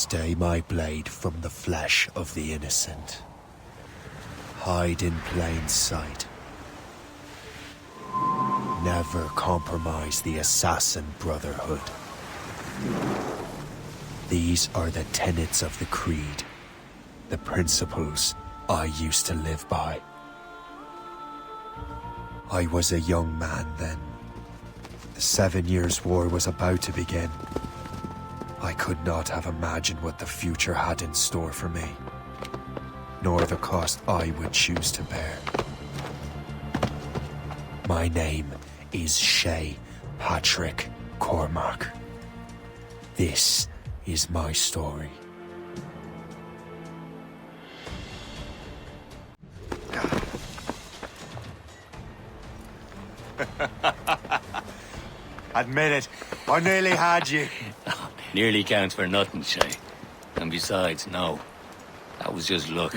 Stay my blade from the flesh of the innocent. Hide in plain sight. Never compromise the assassin brotherhood. These are the tenets of the creed, the principles I used to live by. I was a young man then. The 7 Years' War was about to begin. I could not have imagined what the future had in store for me, nor the cost I would choose to bear. My name is Shay Patrick Cormac. This is my story. Admit it, I nearly had you. Nearly counts for nothing, Shay. And besides, no. That was just luck.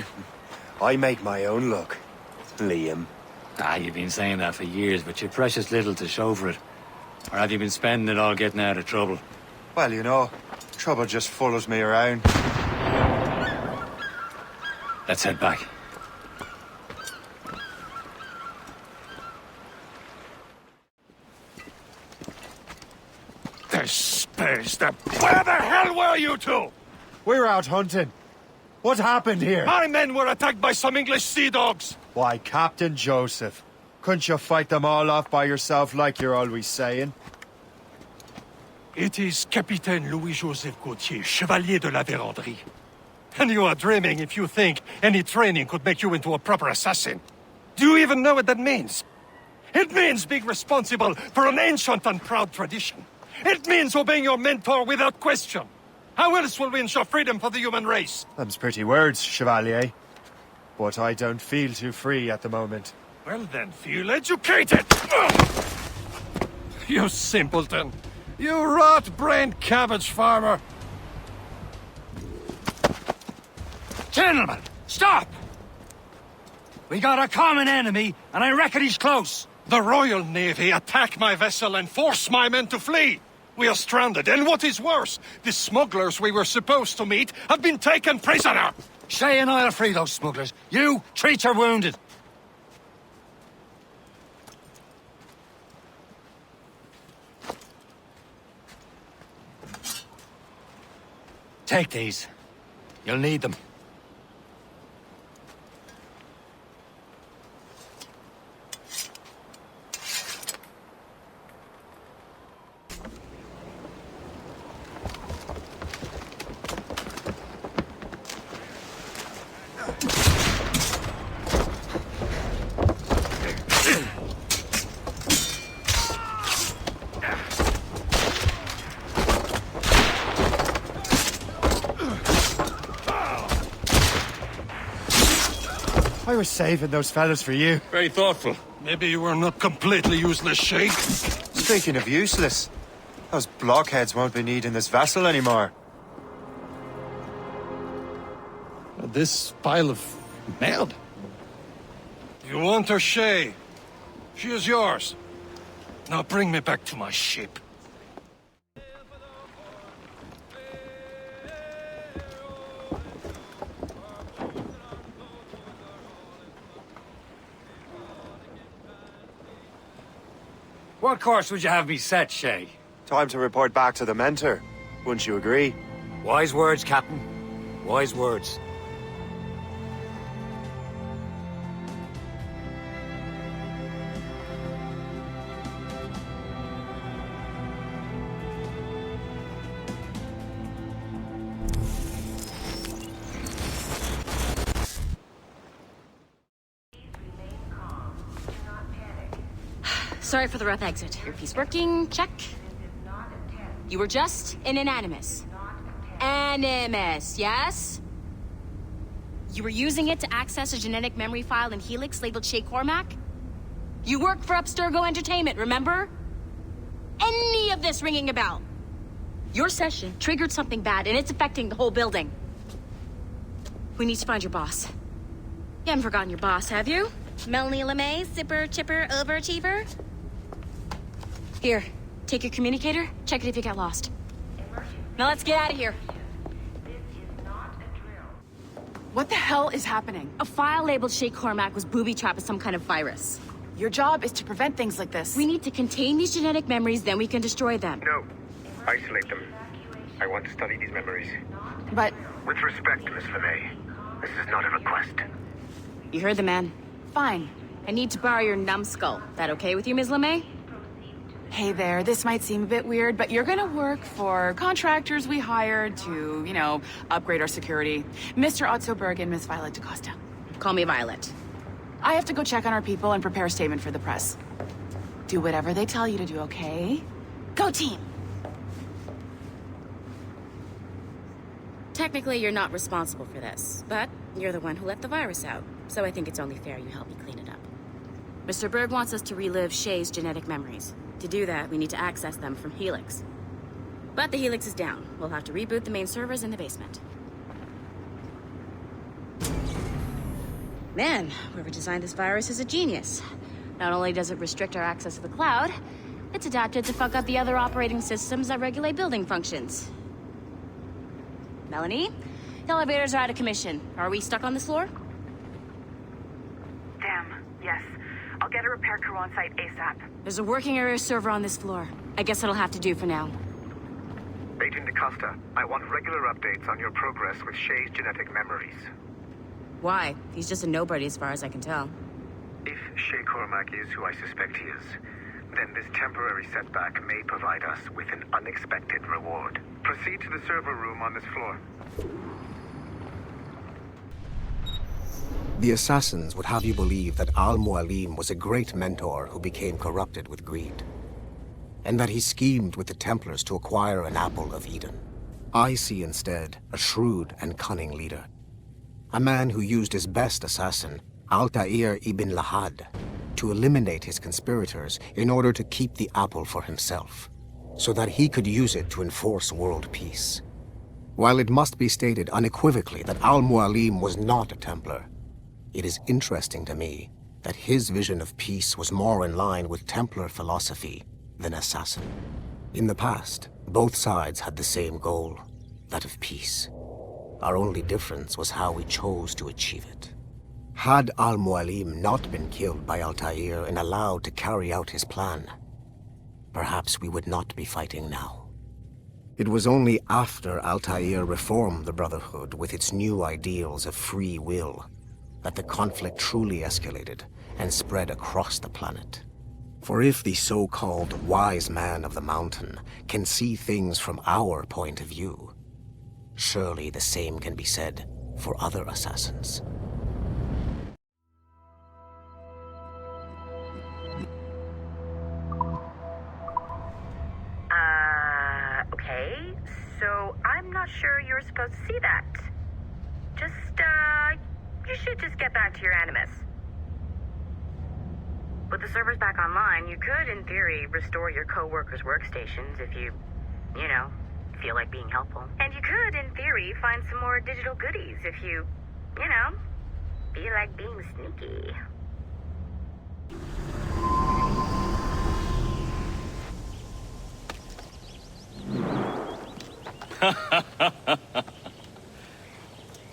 I make my own luck, Liam. You've been saying that for years, but you've precious little to show for it. Or have you been spending it all getting out of trouble? Well, you know, trouble just follows me around. Let's head back. The space, Where the hell were you two? We're out hunting. What happened here? My men were attacked by some English sea dogs. Why, Captain Joseph, couldn't you fight them all off by yourself like you're always saying? It is Capitaine Louis-Joseph Gauthier, Chevalier de la Vérendrye. And you are dreaming if you think any training could make you into a proper assassin. Do you even know what that means? It means being responsible for an ancient and proud tradition. It means obeying your mentor without question. How else will we ensure freedom for the human race? Them's pretty words, Chevalier. But I don't feel too free at the moment. Well then, feel educated! You simpleton. You rot-brained cabbage farmer. Gentlemen, stop! We got a common enemy, and I reckon he's close. The Royal Navy attack my vessel and force my men to flee. We are stranded, and what is worse, the smugglers we were supposed to meet have been taken prisoner. Shay and I'll free those smugglers. You, treat your wounded. Take these. You'll need them. I was saving those fellas for you. Very thoughtful. Maybe you were not completely useless, Shay. Speaking of useless, those blockheads won't be needing this vessel anymore. This pile of mail. You want her, Shay? She is yours. Now bring me back to my ship. What course would you have me set, Shay? Time to report back to the mentor. Wouldn't you agree? Wise words, Captain. Wise words. Sorry for the rough exit. Earpiece working, check. You were just an animus. Animus, yes? You were using it to access a genetic memory file in Helix labeled Shay Cormac? You work for Abstergo Entertainment, remember? Any of this ringing a bell? Your session triggered something bad, and it's affecting the whole building. We need to find your boss. You haven't forgotten your boss, have you? Melanie LeMay, zipper, chipper, overachiever? Here, take your communicator, check it if you get lost. Now let's get out of here. What the hell is happening? A file labeled Shay Cormac was booby-trapped with some kind of virus. Your job is to prevent things like this. We need to contain these genetic memories, then we can destroy them. No. Isolate them. I want to study these memories. But... With respect, Miss LeMay, this is not a request. You heard the man. fine. I need to borrow your numbskull. That okay with you, Ms. LeMay? Hey there, this might seem a bit weird, but you're gonna work for contractors we hired to, upgrade our security. Mr. Otto Berg and Miss Violet DaCosta. Call me Violet. I have to go check on our people and prepare a statement for the press. Do whatever they tell you to do, okay? Go team! Technically, you're not responsible for this, but you're the one who let the virus out, so I think it's only fair you help me clean it up. Mr. Berg wants us to relive Shay's genetic memories. To do that, we need to access them from Helix. But the Helix is down. We'll have to reboot the main servers in the basement. Man, whoever designed this virus is a genius. Not only does it restrict our access to the cloud, it's adapted to fuck up the other operating systems that regulate building functions. Melanie, the elevators are out of commission. Are we stuck on this floor? Damn, yes. I'll get a repair crew on site ASAP. There's a working area server on this floor. I guess it'll have to do for now. Agent DaCosta, I want regular updates on your progress with Shay's genetic memories. Why? He's just a nobody as far as I can tell. If Shay Cormac is who I suspect he is, then this temporary setback may provide us with an unexpected reward. Proceed to the server room on this floor. The Assassins would have you believe that Al-Mualim was a great mentor who became corrupted with greed, and that he schemed with the Templars to acquire an apple of Eden. I see instead a shrewd and cunning leader, a man who used his best assassin, Altair ibn Lahad, to eliminate his conspirators in order to keep the apple for himself, so that he could use it to enforce world peace. While it must be stated unequivocally that Al-Mualim was not a Templar, it is interesting to me that his vision of peace was more in line with Templar philosophy than Assassin. In the past, both sides had the same goal, that of peace. Our only difference was how we chose to achieve it. Had Al-Mualim not been killed by Altair and allowed to carry out his plan, perhaps we would not be fighting now. It was only after Altair reformed the Brotherhood with its new ideals of free will that the conflict truly escalated and spread across the planet. For if the so-called wise man of the mountain can see things from our point of view, surely the same can be said for other assassins. Okay, so I'm not sure you're supposed to see that. You should just get back to your animus. With the servers back online, you could, in theory, restore your co-workers' workstations if you feel like being helpful. And you could, in theory, find some more digital goodies if you feel like being sneaky.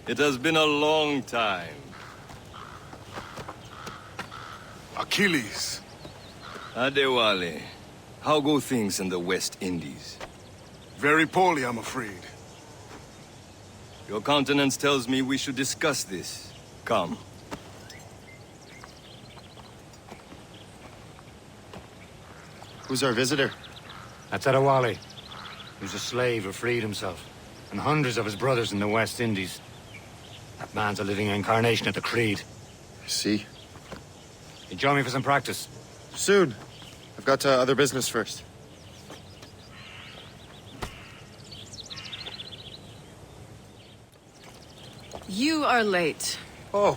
It has been a long time. Achilles. Adewale, how go things in the West Indies? Very poorly, I'm afraid. Your countenance tells me we should discuss this. Come. Who's our visitor? That's Adewale. He was a slave who freed himself, and hundreds of his brothers in the West Indies. That man's a living incarnation of the Creed. I see. You join me for some practice? Soon. I've got other business first. You are late. Oh,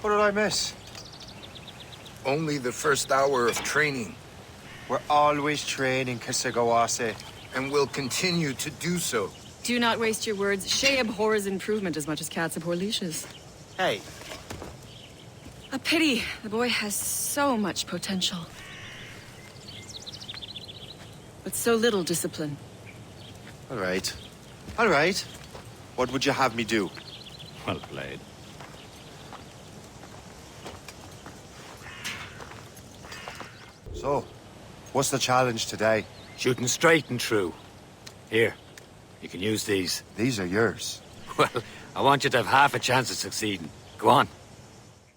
what did I miss? Only the first hour of training, We're always training, Kisagawase. and will continue to do so. Do not waste your words. Shay abhors improvement as much as cats abhor leashes. Hey, A pity. The boy has so much potential. But so little discipline. all right. All right. What would you have me do? Well played. So, what's the challenge today? Shooting straight and true. Here, you can use these. These are yours. Well, I want you to have half a chance of succeeding. Go on.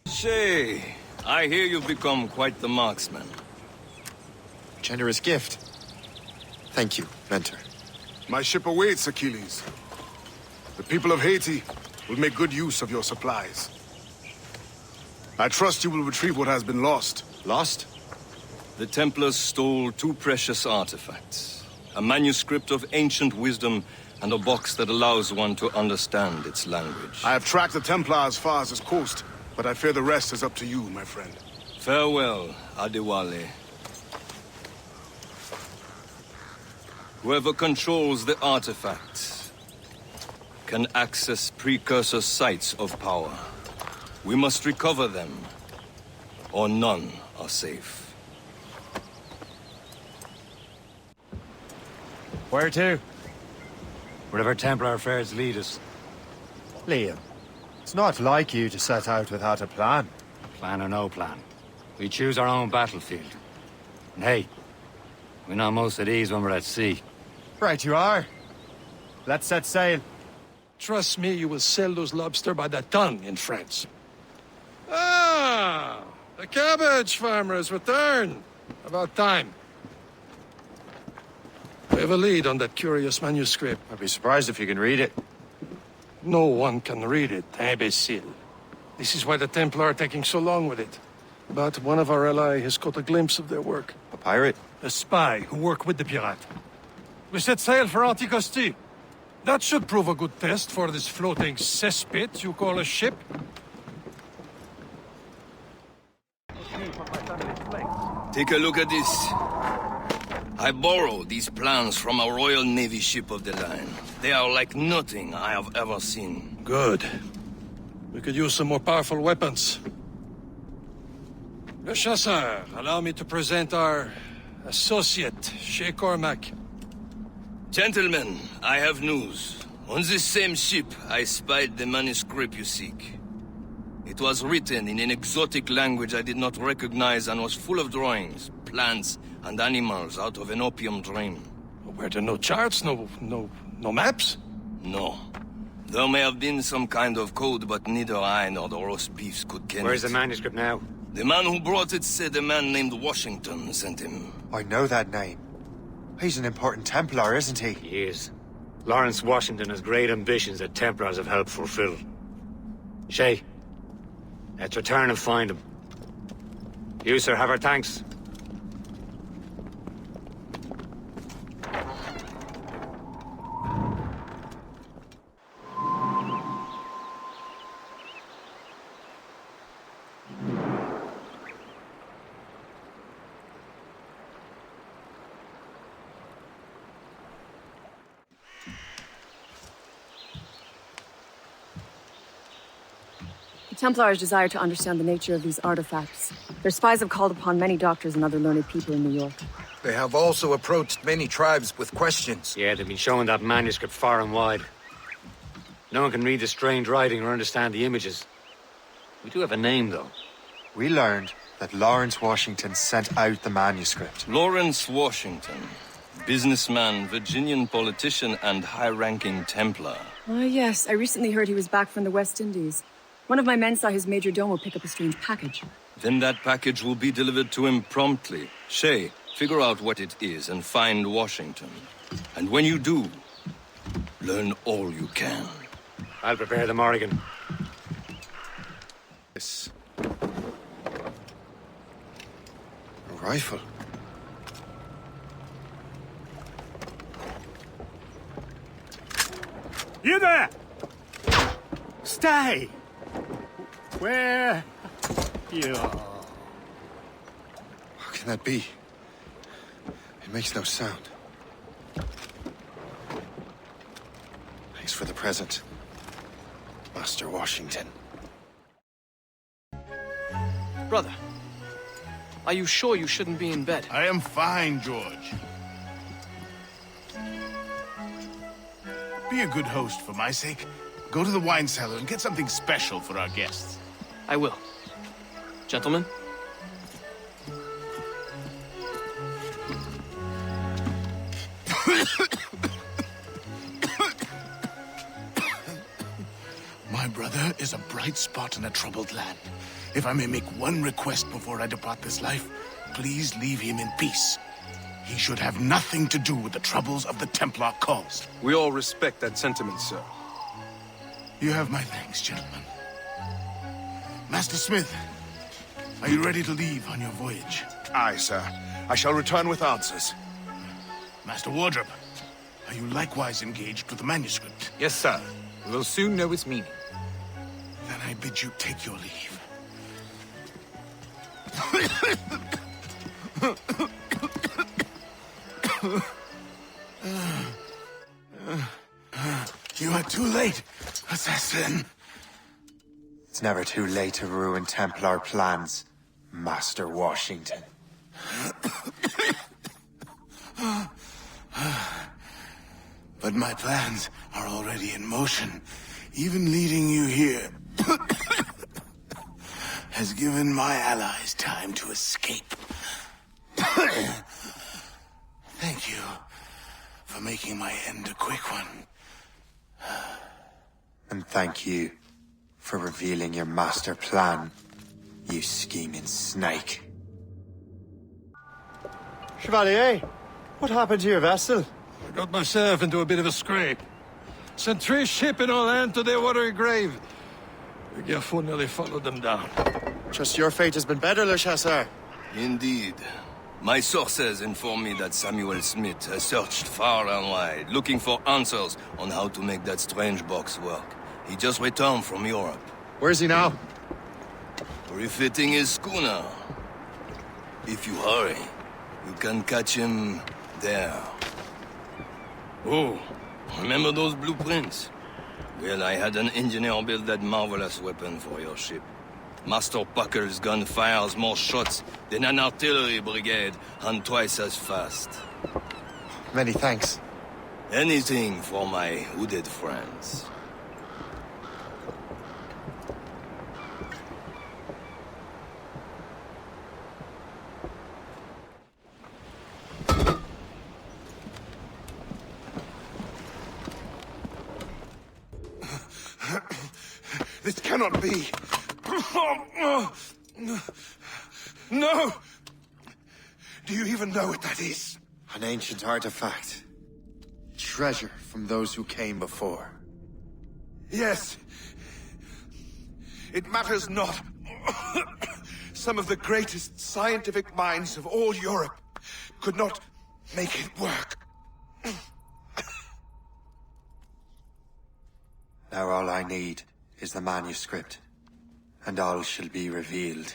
Shay, I hear you've become quite the marksman. Generous gift. Thank you, mentor. My ship awaits, Achilles. The people of Haiti will make good use of your supplies. I trust you will retrieve what has been lost. Lost? The Templars stole 2 precious artifacts. A manuscript of ancient wisdom and a box that allows one to understand its language. I have tracked the Templar as far as this coast, but I fear the rest is up to you, my friend. Farewell, Adewale. Whoever controls the artifacts can access precursor sites of power. We must recover them, or none are safe. Where to? Wherever Templar affairs lead us. Liam, it's not like you to set out without a plan. Plan or no plan. We choose our own battlefield. And hey, we know most of these when we're at sea. Right you are. Let's set sail. Trust me, you will sell those lobster by the ton in France. Ah, the cabbage farmer has returned. About time. We have a lead on that curious manuscript. I'd be surprised if you can read it. No one can read it, imbecile. This is why the Templar are taking so long with it. But one of our allies has caught a glimpse of their work. A pirate? A spy who worked with the pirate. We set sail for Anticosti. That should prove a good test for this floating cesspit you call a ship. Take a look at this. I borrowed these plans from a Royal Navy ship of the line. They are like nothing I have ever seen. Good. We could use some more powerful weapons. Le Chasseur, allow me to present our associate, Shay Cormac. Gentlemen, I have news. On this same ship, I spied the manuscript you seek. It was written in an exotic language I did not recognize and was full of drawings, plants, and animals out of an opium dream. Were there no charts, no maps? No. There may have been some kind of code, but neither I nor the roast beefs could ken Where's it. the manuscript now? The man who brought it said a man named Washington sent him. I know that name. He's an important Templar, isn't he? He is. Lawrence Washington has great ambitions that Templars have helped fulfill. Shay, let's return and find him. You, sir, have our thanks. Templars desire to understand the nature of these artifacts. Their spies have called upon many doctors and other learned people in New York. They have also approached many tribes with questions. Yeah, they've been showing that manuscript far and wide. No one can read the strange writing or understand the images. We do have a name, though. We learned that Lawrence Washington sent out the manuscript. Lawrence Washington. Businessman, Virginian politician, and high-ranking Templar. Ah, yes. I recently heard he was back from the West Indies. One of my men saw his major domo pick up a strange package. Then that package will be delivered to him promptly. Shay, figure out what it is and find Washington. And when you do, learn all you can. I'll prepare the Morrigan. Yes. A rifle. You there! Stay! Where? You. How can that be? It makes no sound. Thanks for the present, Master Washington. Brother, are you sure you shouldn't be in bed? I am fine, George. Be a good host for my sake. Go to the wine cellar and get something special for our guests. I will. Gentlemen? My brother is a bright spot in a troubled land. If I may make one request before I depart this life, please leave him in peace. He should have nothing to do with the troubles of the Templar cause. We all respect that sentiment, sir. You have my thanks, gentlemen. Master Smith, are you ready to leave on your voyage? Aye, sir. I shall return with answers. Master Wardrop, are you likewise engaged with the manuscript? Yes, sir. We will soon know its meaning. Then I bid you take your leave. You are too late, assassin. It's never too late to ruin Templar plans, Master Washington. But my plans are already in motion. Even leading you here has given my allies time to escape. Thank you for making my end a quick one. And thank you for revealing your master plan, you scheming snake. Chevalier, what happened to your vessel? I got myself into a bit of a scrape. Sent 3 ships in all hand to their watery grave. The Gerfo nearly followed them down. Just your fate has been better, Le Chasseur. Indeed. My sources inform me that Samuel Smith has searched far and wide, looking for answers on how to make that strange box work. He just returned from Europe. Where's he now? Refitting his schooner. If you hurry, you can catch him there. Oh, remember those blueprints? Well, I had an engineer build that marvelous weapon for your ship. Master Puckle's gun fires more shots than an artillery brigade, and twice as fast. Many thanks. Anything for my hooded friends. This cannot be. No! Do you even know what that is? An ancient artifact. Treasure from those who came before. Yes. It matters not. Some of the greatest scientific minds of all Europe could not make it work. Now all I need is the manuscript, and all shall be revealed.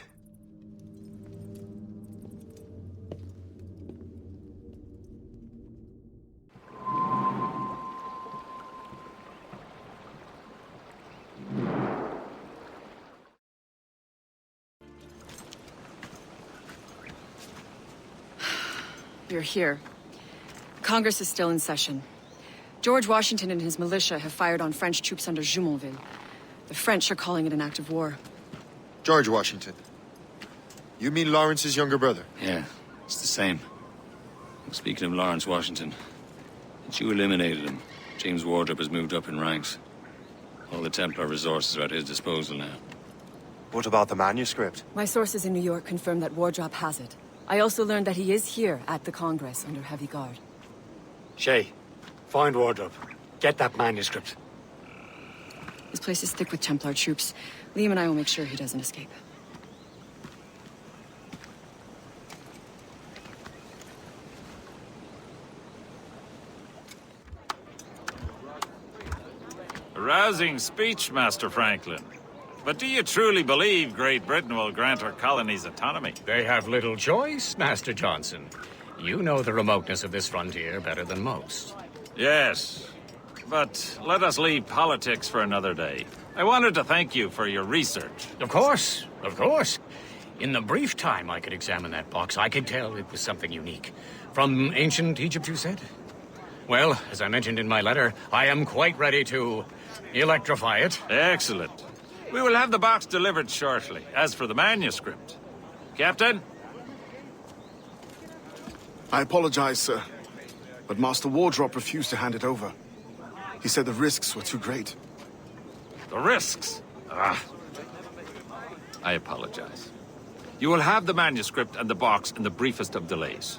You're here. Congress is still in session. George Washington and his militia have fired on French troops under Jumonville. The French are calling it an act of war. George Washington. You mean Lawrence's younger brother? Yeah, it's the same. Speaking of Lawrence Washington, since you eliminated him, James Wardrop has moved up in ranks. All the Templar resources are at his disposal now. What about the manuscript? My sources in New York confirm that Wardrop has it. I also learned that he is here at the Congress under heavy guard. Shay, find Wardrop. Get that manuscript. This place is thick with Templar troops. Liam and I will make sure he doesn't escape. A rousing speech, Master Franklin. But do you truly believe Great Britain will grant her colonies autonomy? They have little choice, Master Johnson. You know the remoteness of this frontier better than most. Yes, but let us leave politics for another day. I wanted to thank you for your research. Of course, of course. In the brief time I could examine that box, I could tell it was something unique. From ancient Egypt, you said? Well, as I mentioned in my letter, I am quite ready to electrify it. Excellent. We will have the box delivered shortly. As for the manuscript... Captain? I apologize, sir. but Master Wardrop refused to hand it over. He said the risks were too great. The risks? I apologize. You will have the manuscript and the box in the briefest of delays.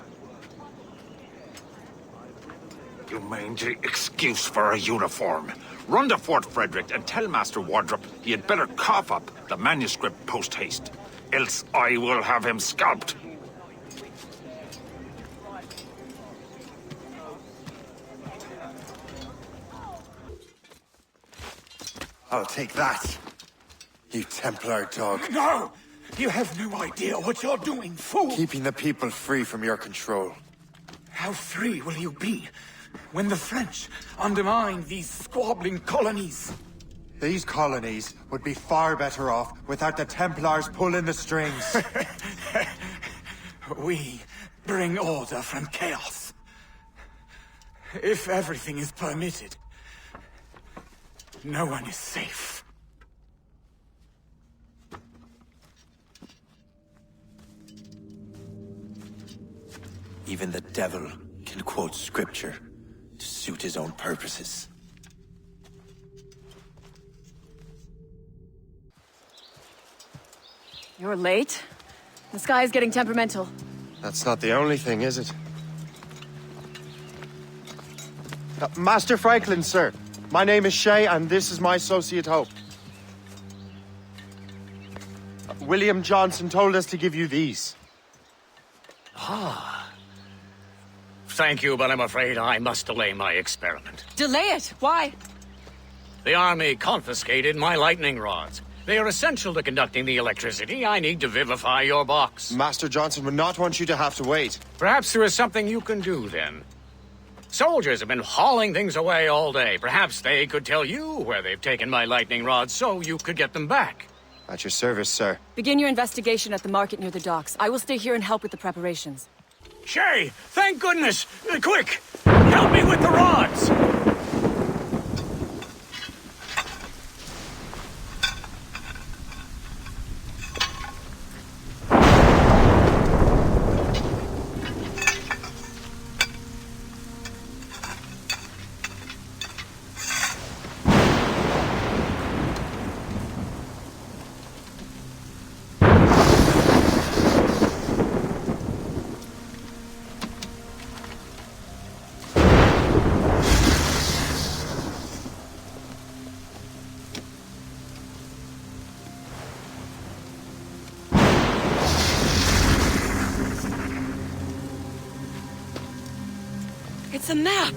You mangy excuse for a uniform. Run to Fort Frederick and tell Master Wardrop he had better cough up the manuscript post-haste. Else I will have him scalped. I'll take that, you Templar dog. No! You have no idea what you're doing, fool! Keeping the people free from your control. How free will you be when the French undermine these squabbling colonies? These colonies would be far better off without the Templars pulling the strings. We bring order from chaos. If everything is permitted, no one is safe. Even the devil can quote scripture to suit his own purposes. You're late. The sky is getting temperamental. That's not the only thing, is it? Master Franklin, sir. My name is Shay, and this is my associate Hope. William Johnson told us to give you these. Ah. Thank you, but I'm afraid I must delay my experiment. Delay it? Why? The army confiscated my lightning rods. They are essential to conducting the electricity I need to vivify your box. Master Johnson would not want you to have to wait. Perhaps there is something you can do, then. Soldiers have been hauling things away all day. Perhaps they could tell you where they've taken my lightning rods so you could get them back. At your service, sir. Begin your investigation at the market near the docks. I will stay here and help with the preparations. Shay, thank goodness! Quick! Help me with the rods! It's a map!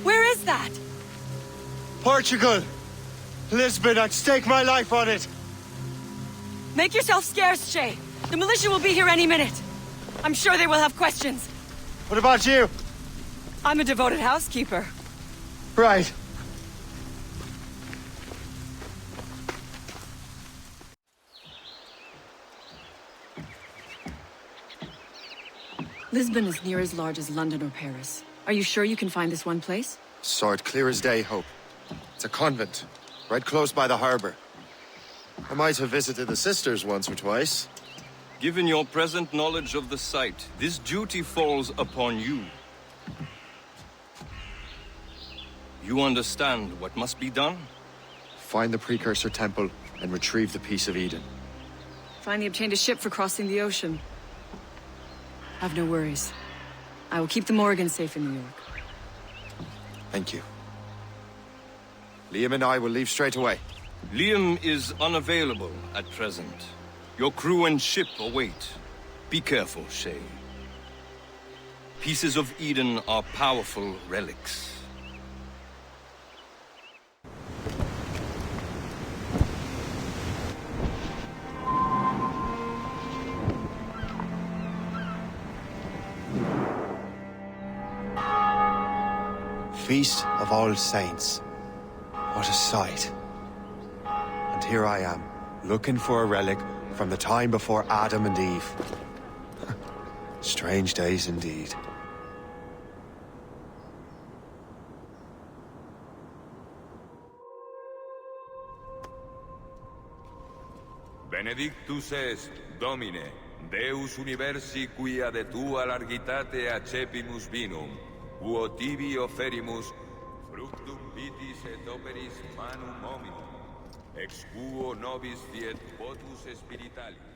Where is that? Portugal! Lisbon, I'd stake my life on it! Make yourself scarce, Shay. The militia will be here any minute. I'm sure they will have questions. What about you? I'm a devoted housekeeper. Right. Lisbon is near as large as London or Paris. Are you sure you can find this one place? Saw it clear as day, Hope. It's a convent, right close by the harbor. I might have visited the sisters once or twice. Given your present knowledge of the site, this duty falls upon you. You understand what must be done? Find the precursor temple and retrieve the Piece of Eden. Finally obtained a ship for crossing the ocean. Have no worries. I will keep the Morgans safe in New York. Thank you. Liam and I will leave straight away. Liam is unavailable at present. Your crew and ship await. Be careful, Shay. Pieces of Eden are powerful relics. Feast of All Saints. What a sight. And here I am, looking for a relic from the time before Adam and Eve. Strange days indeed. Benedictus est, Domine, Deus universi quia de tua largitate accepimus vinum, uo tibi offerimus, fructum vitis et operis manum hominum, ex quo nobis fiet votus spiritualis.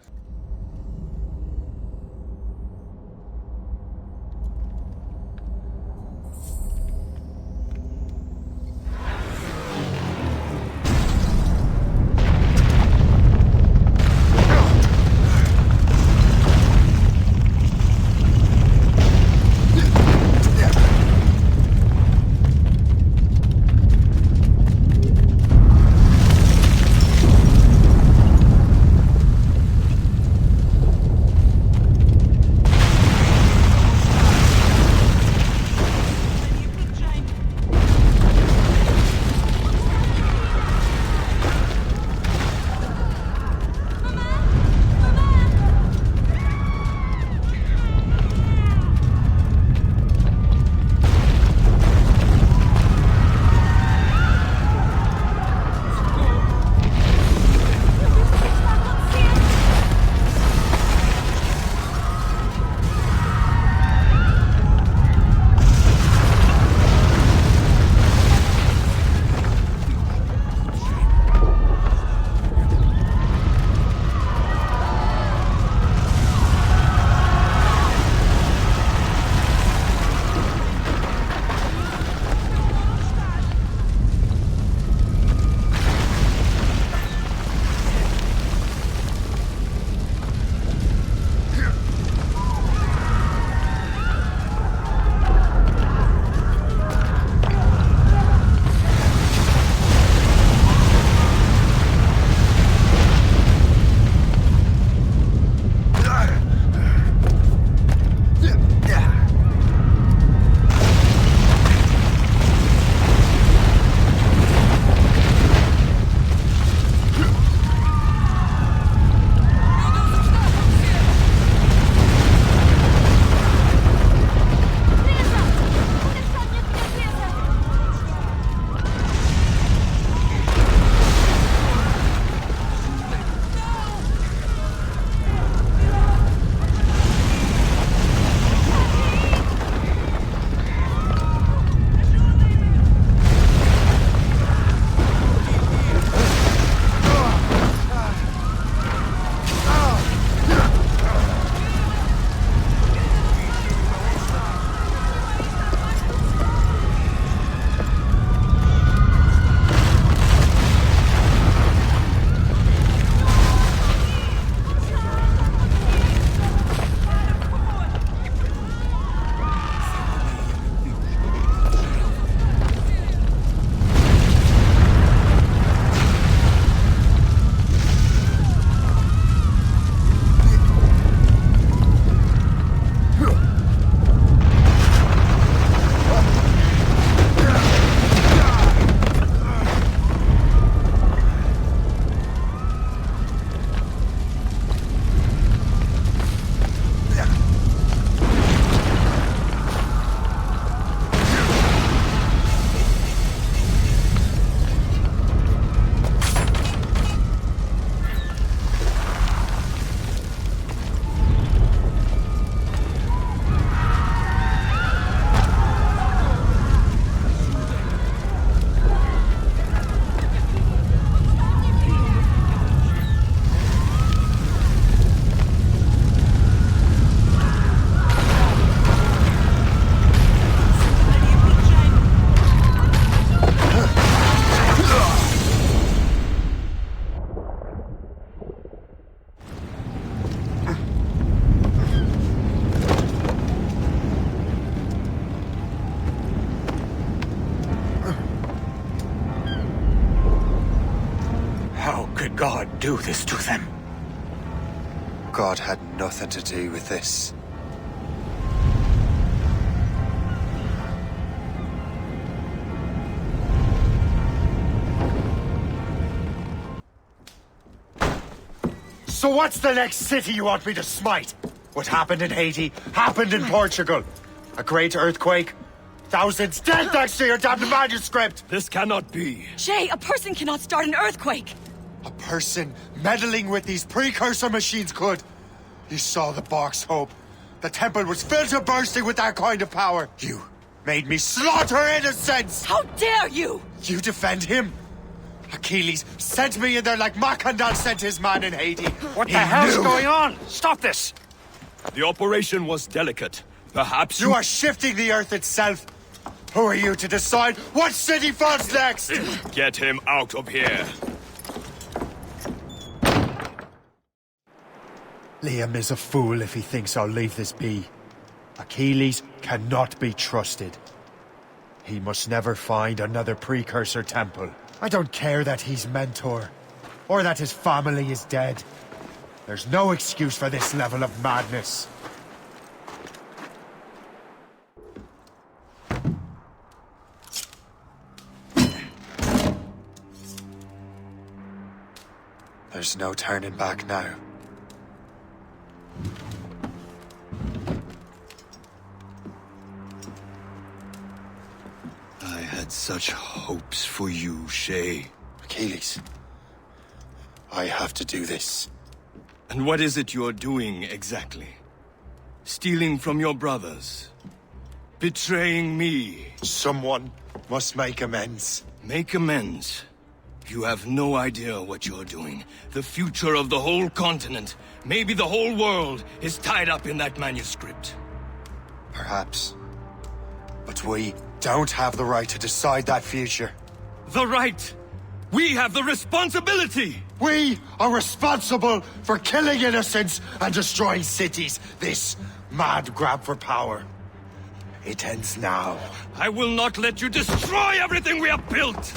God do this to them? God had nothing to do with this. So what's the next city you want me to smite? What happened in Haiti happened in Portugal. A great earthquake. Thousands dead thanks to your damned manuscript! This cannot be. Shay, a person cannot start an earthquake! A person meddling with these precursor machines could. You saw the box, Hope. The temple was filled to bursting with that kind of power. You made me slaughter innocents! How dare you! You defend him? Achilles sent me in there like Macandal sent his man in Haiti. What the hell's going on? Stop this! The operation was delicate. Perhaps you are shifting the earth itself. Who are you to decide what city falls next? Get him out of here. Liam is a fool if he thinks I'll leave this be. Achilles cannot be trusted. He must never find another precursor temple. I don't care that he's mentor, or that his family is dead. There's no excuse for this level of madness. There's no turning back now. I had such hopes for you, Shay. Achilles, I have to do this. And what is it you're doing exactly? Stealing from your brothers? Betraying me? Someone must make amends. Make amends? You have no idea what you're doing. The future of the whole continent, maybe the whole world, is tied up in that manuscript. Perhaps. But we don't have the right to decide that future. The right! We have the responsibility! We are responsible for killing innocents and destroying cities. This mad grab for power. It ends now. I will not let you destroy everything we have built!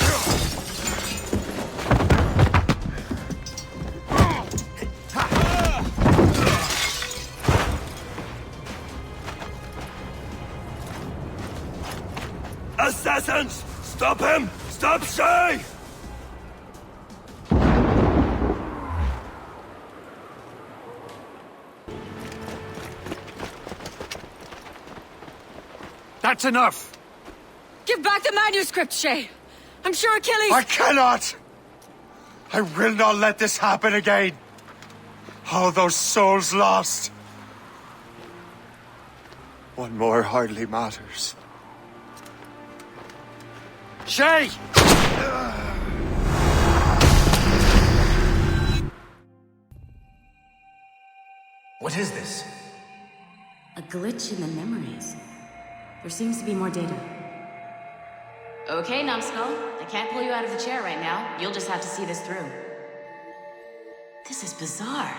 Assassins! Stop him! Stop Shay! That's enough! Give back the manuscript, Shay! I'm sure Achilles— I cannot! I will not let this happen again! All those souls lost! One more hardly matters. Shay! What is this? A glitch in the memories. There seems to be more data. Okay, numbskull. I can't pull you out of the chair right now. You'll just have to see this through. This is bizarre.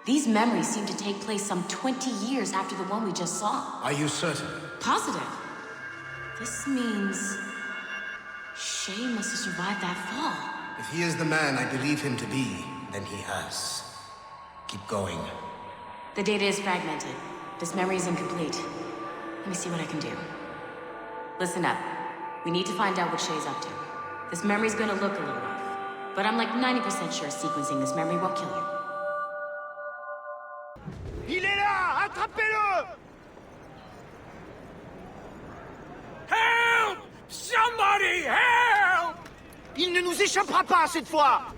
These memories seem to take place some 20 years after the one we just saw. Are you certain? Positive. This means Shay must have survived that fall. If he is the man I believe him to be, then he has. Keep going. The data is fragmented. This memory is incomplete. Let me see what I can do. Listen up. We need to find out what Shay's up to. This memory's gonna look a little rough, but I'm like 90% sure sequencing this memory won't kill you. Il est là! Attrapez-le! Help! Somebody help! Il ne nous échappera pas cette fois!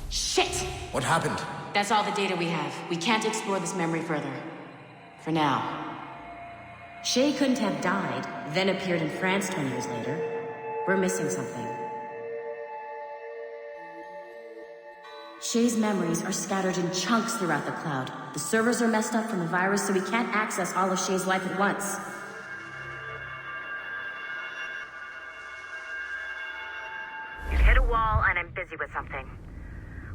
Shit! What happened? That's all the data we have. We can't explore this memory further. For now. Shay couldn't have died, then appeared in France 20 years later. We're missing something. Shay's memories are scattered in chunks throughout the cloud. The servers are messed up from the virus, so we can't access all of Shay's life at once. You've hit a wall, and I'm busy with something.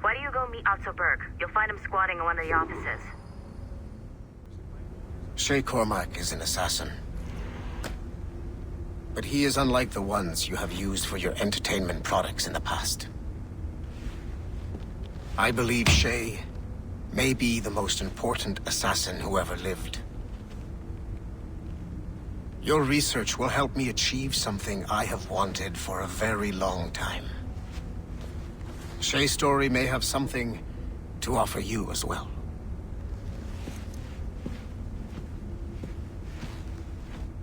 Why do you go meet Otto Berg? You'll find him squatting in one of the offices. Shay Cormac is an assassin. But he is unlike the ones you have used for your entertainment products in the past. I believe Shay may be the most important assassin who ever lived. Your research will help me achieve something I have wanted for a very long time. Shay's story may have something to offer you as well.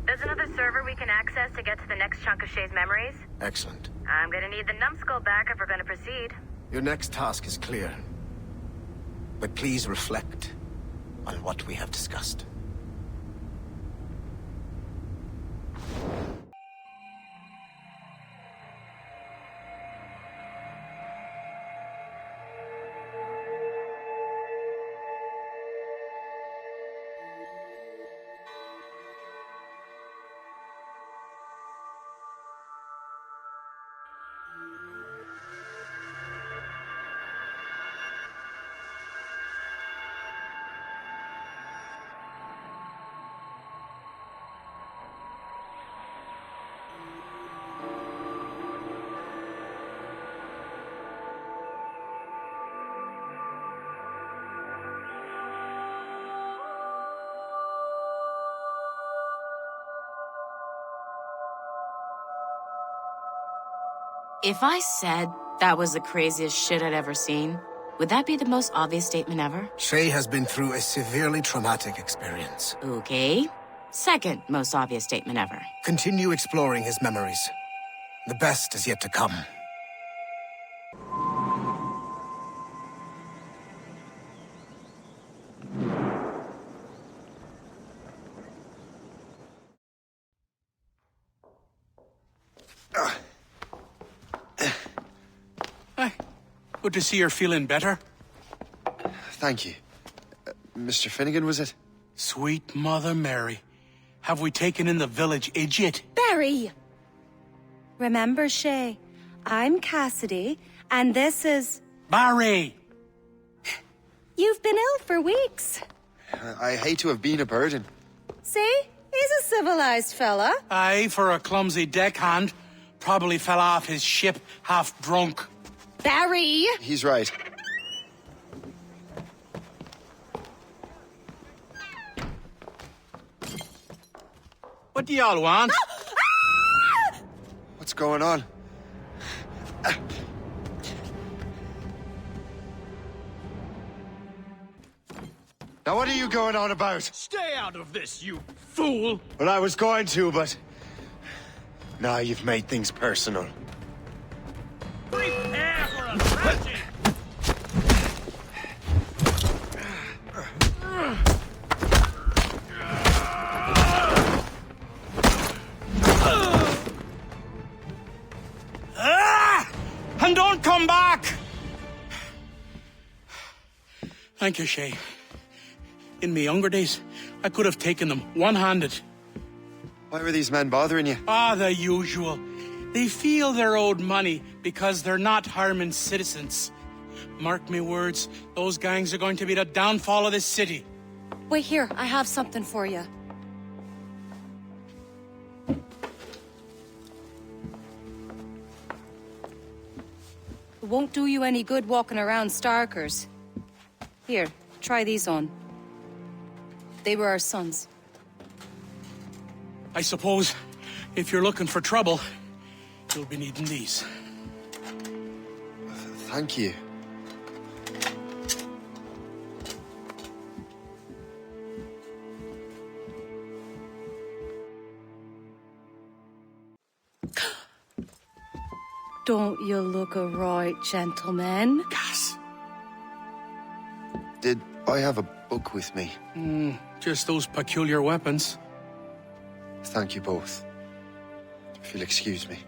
The There's another server we can access to get to the next chunk of Shay's memories. Excellent. I'm gonna need the numbskull back if we're gonna proceed. Your next task is clear. But please reflect on what we have discussed. If I said that was the craziest shit I'd ever seen, would that be the most obvious statement ever? Shay has been through a severely traumatic experience. Okay. Second most obvious statement ever. Continue exploring his memories. The best is yet to come. Good to see you're feeling better. Thank you. Mr. Finnegan, was it? Sweet Mother Mary. Have we taken in the village idiot? Barry! Remember, Shay, I'm Cassidy, and this is... Barry! You've been ill for weeks. I hate to have been a burden. See? He's a civilized fella. Aye, for a clumsy deckhand. Probably fell off his ship half drunk. Barry! He's right. What do y'all want? What's going on? Now what are you going on about? Stay out of this, you fool! Well, I was going to, but... Now you've made things personal. Prepare for a tragedy! And don't come back! Thank you, Shay. In my younger days, I could have taken them one-handed. Why were these men bothering you? The usual. They feel they're owed money because they're not harming citizens. Mark me words, those gangs are going to be the downfall of this city. Wait here, I have something for you. It won't do you any good walking around Starkers. Here, try these on. They were our sons. I suppose if you're looking for trouble, you'll be needing these. Thank you. Don't you look a right gentleman? Gas. Did I have a book with me? Just those peculiar weapons. Thank you both. If you'll excuse me.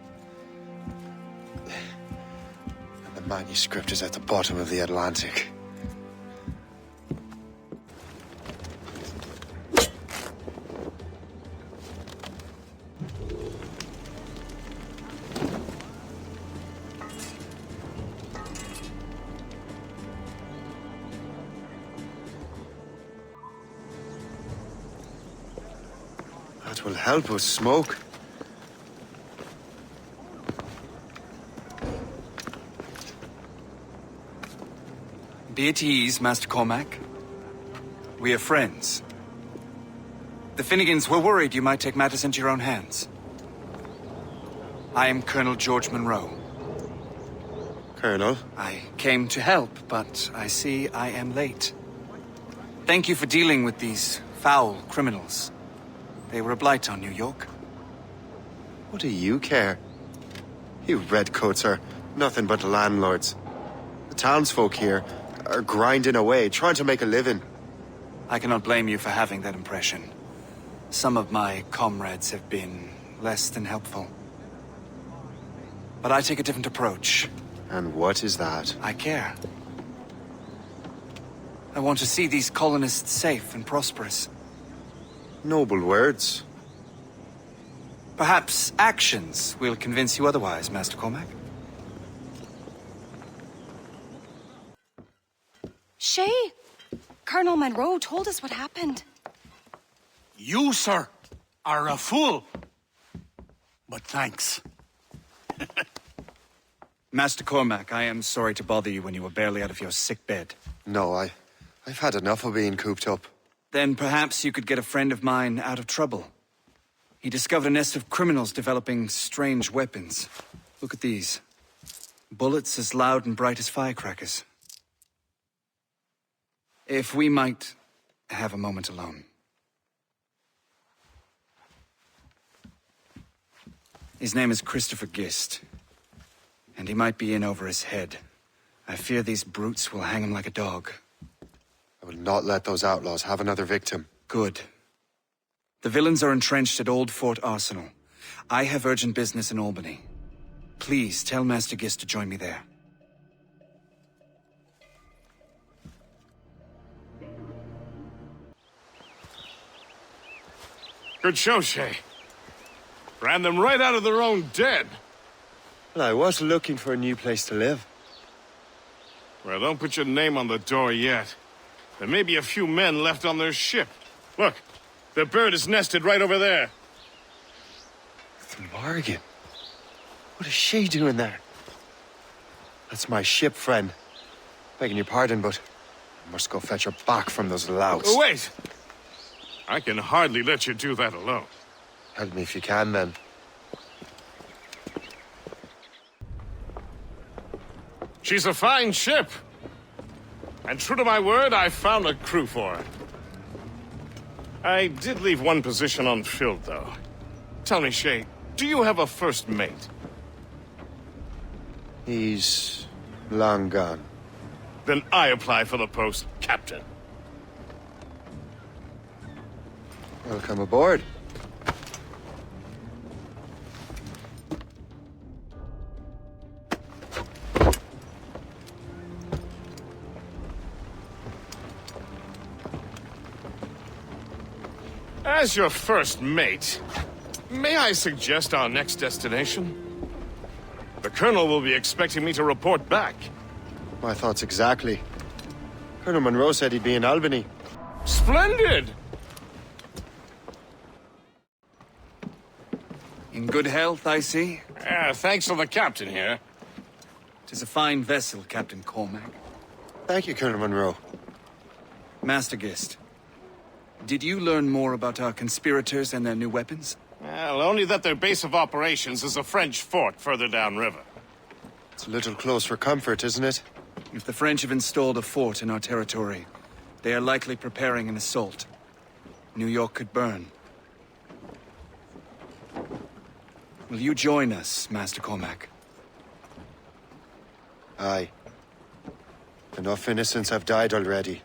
And the manuscript is at the bottom of the Atlantic. That will help us smoke. Be at ease, Master Cormac. We are friends. The Finnegans were worried you might take matters into your own hands. I am Colonel George Monroe. Colonel? I came to help, but I see I am late. Thank you for dealing with these foul criminals. They were a blight on New York. What do you care? You redcoats are nothing but landlords. The townsfolk here are grinding away, trying to make a living. I cannot blame you for having that impression. Some of my comrades have been less than helpful. But I take a different approach. And what is that? I care. I want to see these colonists safe and prosperous. Noble words. Perhaps actions will convince you otherwise, Master Cormac. Shay, Colonel Monroe told us what happened. You, sir, are a fool. But thanks. Master Cormac, I am sorry to bother you when you were barely out of your sick bed. No, I've had enough of being cooped up. Then perhaps you could get a friend of mine out of trouble. He discovered a nest of criminals developing strange weapons. Look at these. Bullets as loud and bright as firecrackers. If we might have a moment alone. His name is Christopher Gist. And he might be in over his head. I fear these brutes will hang him like a dog. I will not let those outlaws have another victim. Good. The villains are entrenched at Old Fort Arsenal. I have urgent business in Albany. Please tell Master Gist to join me there. Good show, Shay. Ran them right out of their own den. Well, I was looking for a new place to live. Well, don't put your name on the door yet. There may be a few men left on their ship. Look, the bird is nested right over there. The Morgan. What is she doing there? That's my ship, friend. Begging your pardon, but I must go fetch her back from those louts. Oh, wait! I can hardly let you do that alone. Help me if you can, then. She's a fine ship. And true to my word, I found a crew for her. I did leave one position unfilled, though. Tell me, Shay, do you have a first mate? He's long gone. Then I apply for the post, Captain. Welcome aboard. As your first mate, may I suggest our next destination? The Colonel will be expecting me to report back. My thoughts exactly. Colonel Monroe said he'd be in Albany. Splendid! In good health, I see. Thanks to the captain here. 'Tis a fine vessel, Captain Cormac. Thank you, Colonel Monroe. Master Gist, did you learn more about our conspirators and their new weapons? Well, only that their base of operations is a French fort further downriver. It's a little close for comfort, isn't it? If the French have installed a fort in our territory, they are likely preparing an assault. New York could burn. Will you join us, Master Cormac? Aye. Enough innocents have died already.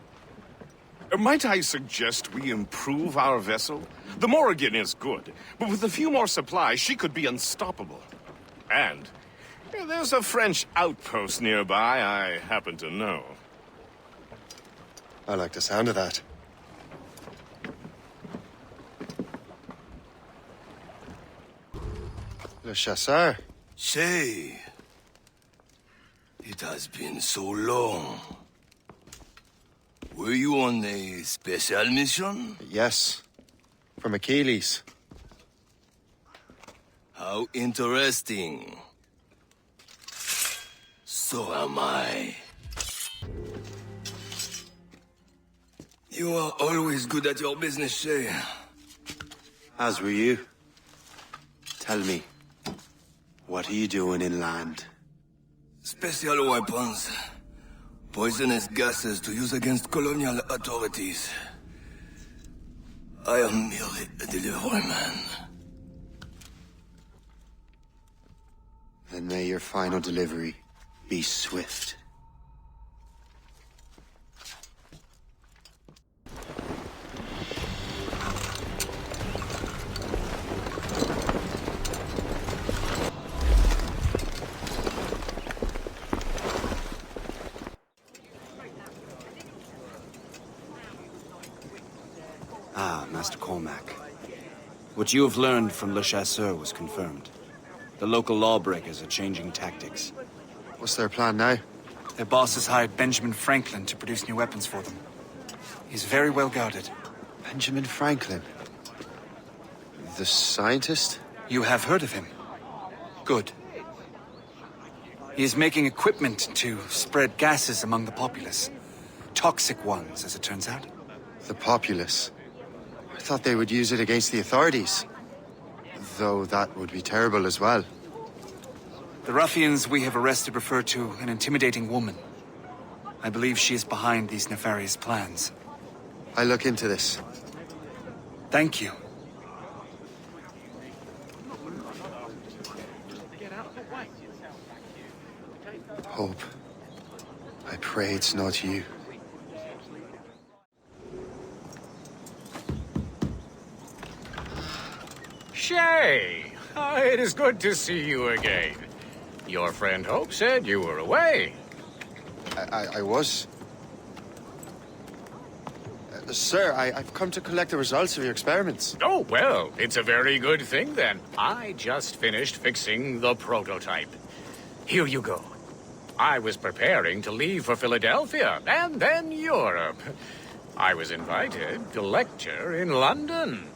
Might I suggest we improve our vessel? The Morrigan is good, but with a few more supplies, she could be unstoppable. And there's a French outpost nearby I happen to know. I like the sound of that. Le Chasseur. Shay, it has been so long. Were you on a special mission? Yes. From Achilles. How interesting. So am I. You are always good at your business, Shay. As were you. Tell me, what are you doing inland? Special weapons. Poisonous gases to use against colonial authorities. I am merely a delivery man. Then may your final delivery be swift. Ah, Master Cormac. What you have learned from Le Chasseur was confirmed. The local lawbreakers are changing tactics. What's their plan now? Their boss has hired Benjamin Franklin to produce new weapons for them. He's very well guarded. Benjamin Franklin? The scientist? You have heard of him? Good. He is making equipment to spread gases among the populace. Toxic ones, as it turns out. The populace? I thought they would use it against the authorities. Though that would be terrible as well. The ruffians we have arrested refer to an intimidating woman. I believe she is behind these nefarious plans. I'll look into this. Thank you. Hope. I pray it's not you. Shay! It is good to see you again. Your friend Hope said you were away. I was. Sir, I've come to collect the results of your experiments. Oh, well, it's a very good thing then. I just finished fixing the prototype. Here you go. I was preparing to leave for Philadelphia and then Europe. I was invited to lecture in London.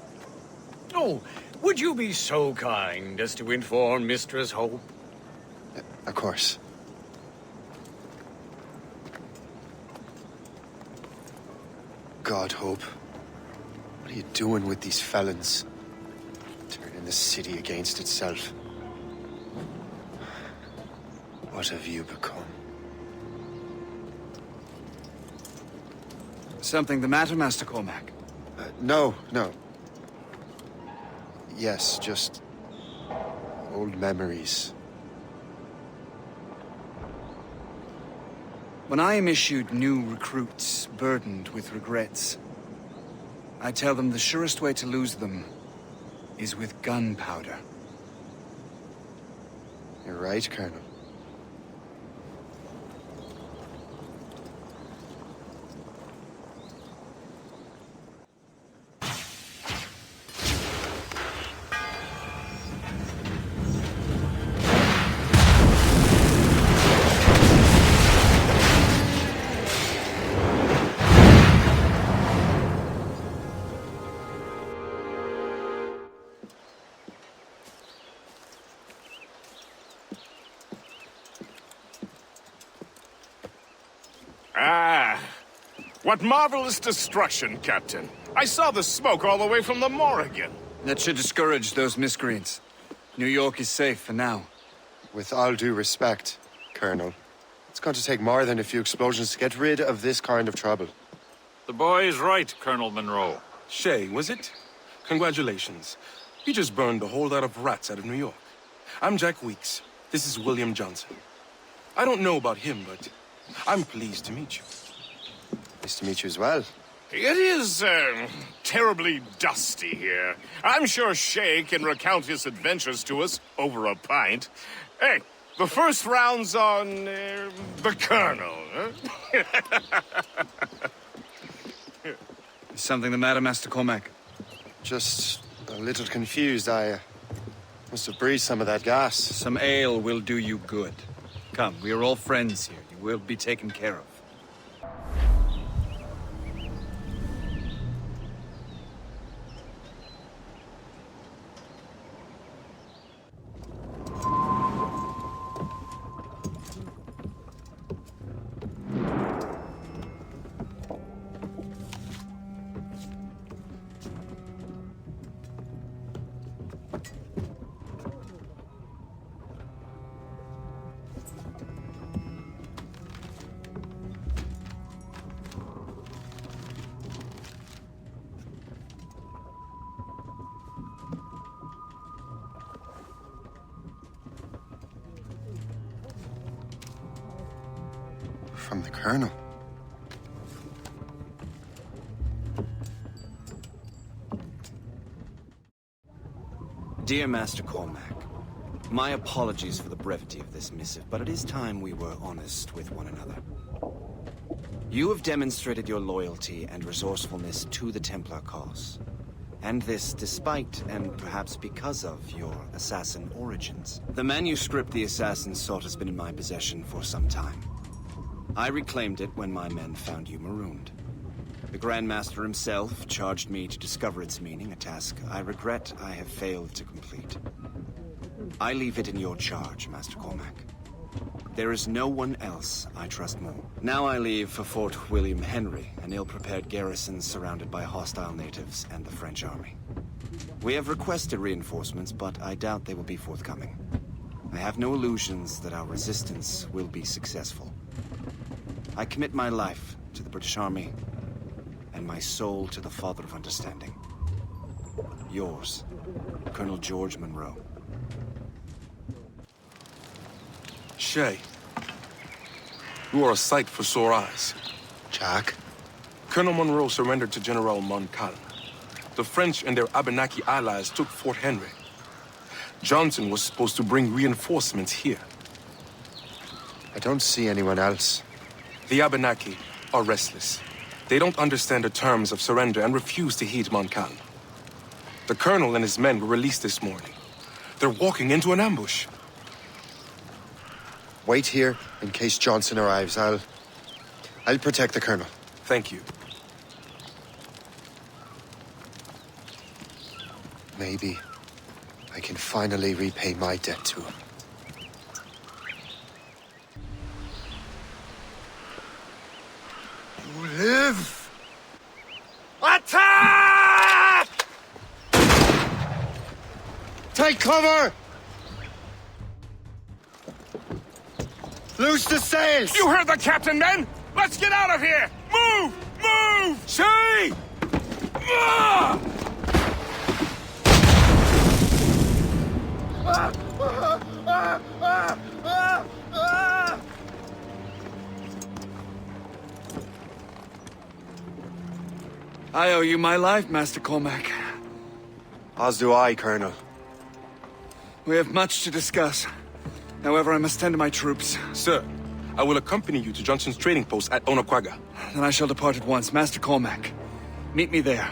Oh, would you be so kind as to inform Mistress Hope? Of course. God, Hope. What are you doing with these felons? Turning the city against itself. What have you become? Something the matter, Master Cormac? No. Yes, just old memories. When I am issued new recruits burdened with regrets, I tell them the surest way to lose them is with gunpowder. You're right, Colonel. What marvelous destruction, Captain. I saw the smoke all the way from the Morrigan. That should discourage those miscreants. New York is safe for now. With all due respect, Colonel, it's going to take more than a few explosions to get rid of this kind of trouble. The boy is right, Colonel Monroe. Shay, was it? Congratulations. You just burned a whole lot of rats out of New York. I'm Jack Weeks. This is William Johnson. I don't know about him, but I'm pleased to meet you. Nice to meet you as well. It is, terribly dusty here. I'm sure Shay can recount his adventures to us over a pint. Hey, the first round's on, the Colonel, huh? Is something the matter, Master Cormac? Just a little confused. I must have breathed some of that gas. Some ale will do you good. Come, we are all friends here. You will be taken care of. from the Colonel. Dear Master Cormac, my apologies for the brevity of this missive, but it is time we were honest with one another. You have demonstrated your loyalty and resourcefulness to the Templar cause. And this despite, and perhaps because of, your assassin origins. The manuscript the assassins sought has been in my possession for some time. I reclaimed it when my men found you marooned. The Grand Master himself charged me to discover its meaning, a task I regret I have failed to complete. I leave it in your charge, Master Cormac. There is no one else I trust more. Now I leave for Fort William Henry, an ill-prepared garrison surrounded by hostile natives and the French army. We have requested reinforcements, but I doubt they will be forthcoming. I have no illusions that our resistance will be successful. I commit my life to the British Army, and my soul to the Father of Understanding. Yours, Colonel George Monroe. Shay, you are a sight for sore eyes. Jack? Colonel Monroe surrendered to General Montcalm. The French and their Abenaki allies took Fort Henry. Johnson was supposed to bring reinforcements here. I don't see anyone else. The Abenaki are restless. They don't understand the terms of surrender and refuse to heed Montcalm. The Colonel and his men were released this morning. They're walking into an ambush. Wait here in case Johnson arrives. I'll protect the Colonel. Thank you. Maybe I can finally repay my debt to him. You live! Attack! Take cover! Loose the sails! You heard the captain, men! Let's get out of here! Move! Move! Shay! Ah! I owe you my life, Master Cormac. As do I, Colonel. We have much to discuss. However, I must tend to my troops. Sir, I will accompany you to Johnson's trading post at Ononquaga. Then I shall depart at once. Master Cormac, meet me there.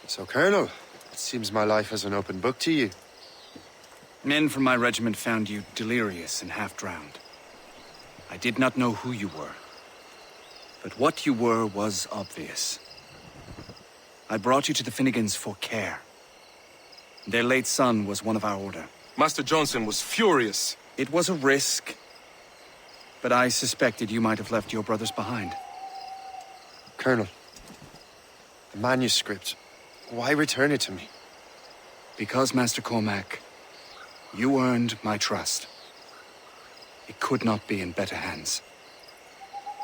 So, Colonel, it seems my life is an open book to you. Men from my regiment found you delirious and half-drowned. I did not know who you were. But what you were was obvious. I brought you to the Finnegans for care. Their late son was one of our order. Master Johnson was furious. It was a risk. But I suspected you might have left your brothers behind. Colonel, the manuscript, why return it to me? Because, Master Cormac, you earned my trust. It could not be in better hands.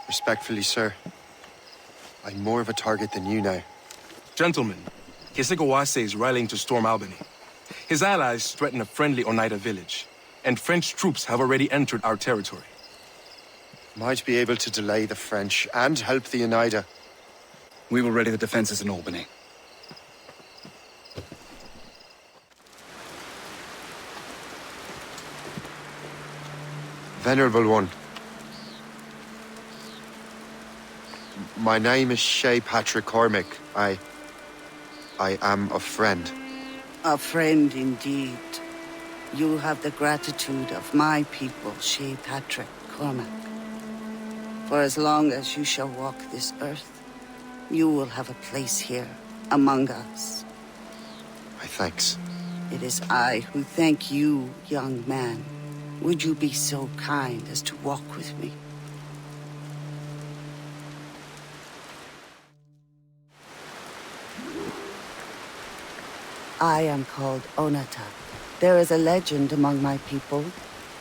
Respectfully, sir, I'm more of a target than you now. Gentlemen, Kesekawase is rallying to storm Albany. His allies threaten a friendly Oneida village, and French troops have already entered our territory. Might be able to delay the French and help the Oneida. We will ready the defenses in Albany. Venerable one, my name is Shay Patrick Cormac. I am a friend. A friend indeed. You have the gratitude of my people, Shay Patrick Cormac. For as long as you shall walk this earth, you will have a place here, among us. My thanks. It is I who thank you, young man. Would you be so kind as to walk with me? I am called Onata. There is a legend among my people.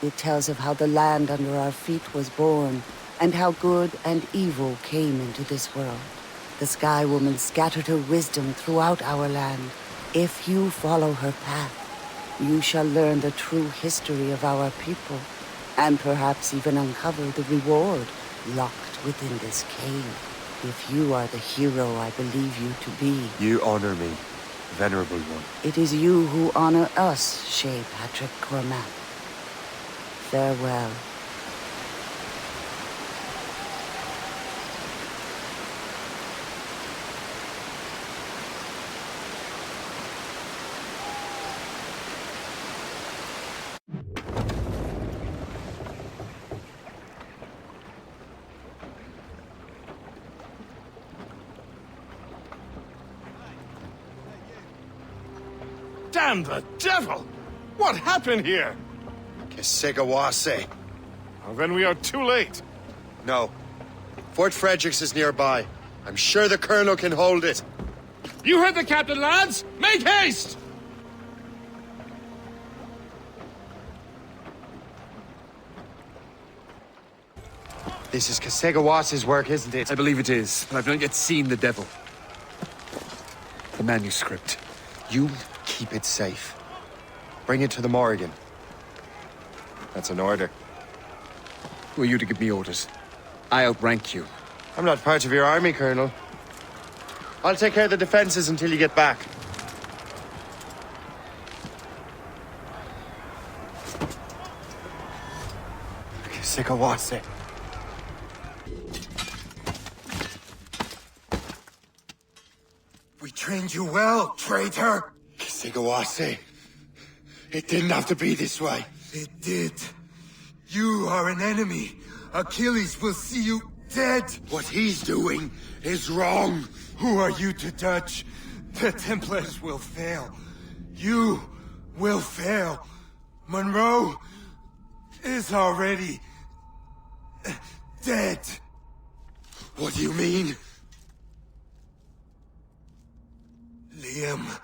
It tells of how the land under our feet was born, and how good and evil came into this world. The Sky Woman scattered her wisdom throughout our land. If you follow her path, you shall learn the true history of our people, and perhaps even uncover the reward locked within this cave. If you are the hero I believe you to be. You honor me, venerable one. It is you who honor us, Shay Patrick Cormac. Farewell. Damn the devil! What happened here? Kesegawase. Well, then we are too late. No. Fort Fredericks is nearby. I'm sure the Colonel can hold it. You heard the captain, lads! Make haste! This is Kesegawase's work, isn't it? I believe it is, but I've not yet seen the devil. The manuscript. You keep it safe. Bring it to the Morrigan. That's an order. Who are you to give me orders? I outrank you. I'm not part of your army, Colonel. I'll take care of the defenses until you get back. Kesekawase. We trained you well, traitor! Kesekawase. It didn't have to be this way. It did. You are an enemy. Achilles will see you dead. What he's doing is wrong. Who are you to judge? The Templars will fail. You will fail. Monroe is already dead. What do you mean? Liam.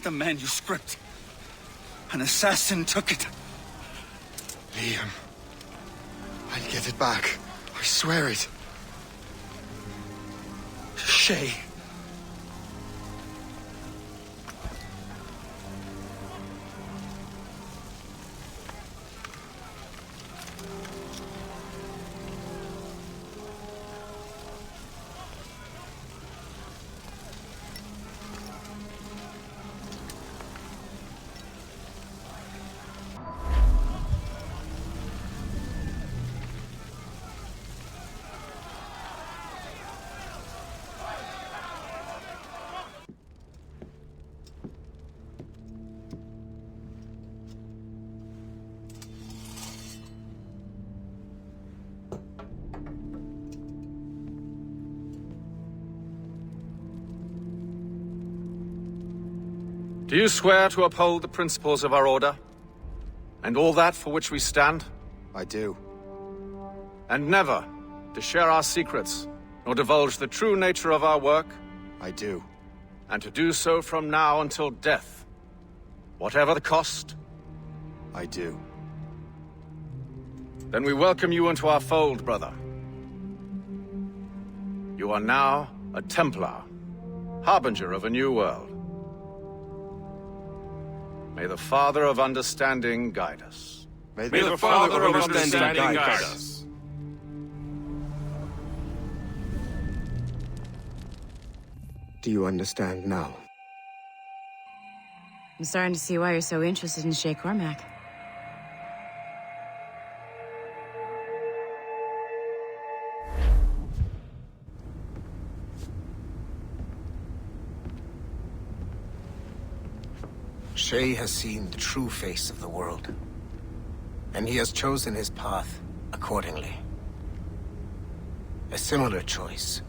The manuscript. An assassin took it. Liam. I'll get it back. I swear it. Shay. Do you swear to uphold the principles of our order? And all that for which we stand? I do. And never to share our secrets, nor divulge the true nature of our work? I do. And to do so from now until death, whatever the cost? I do. Then we welcome you into our fold, brother. You are now a Templar, harbinger of a new world. May the Father of Understanding guide us. May the Father of Understanding guide us. Do you understand now? I'm starting to see why you're so interested in Shay Cormac. Shay has seen the true face of the world, and he has chosen his path accordingly. A similar choice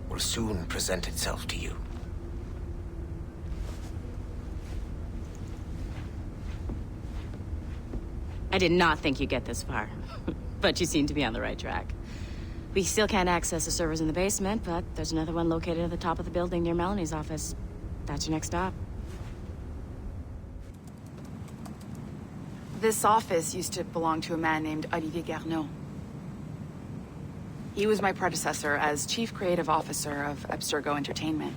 will soon present itself to you. I did not think you'd get this far, but you seem to be on the right track. We still can't access the servers in the basement, but there's another one located at the top of the building near Melanie's office. That's your next stop. This office used to belong to a man named Olivier Garneau. He was my predecessor as Chief Creative Officer of Abstergo Entertainment.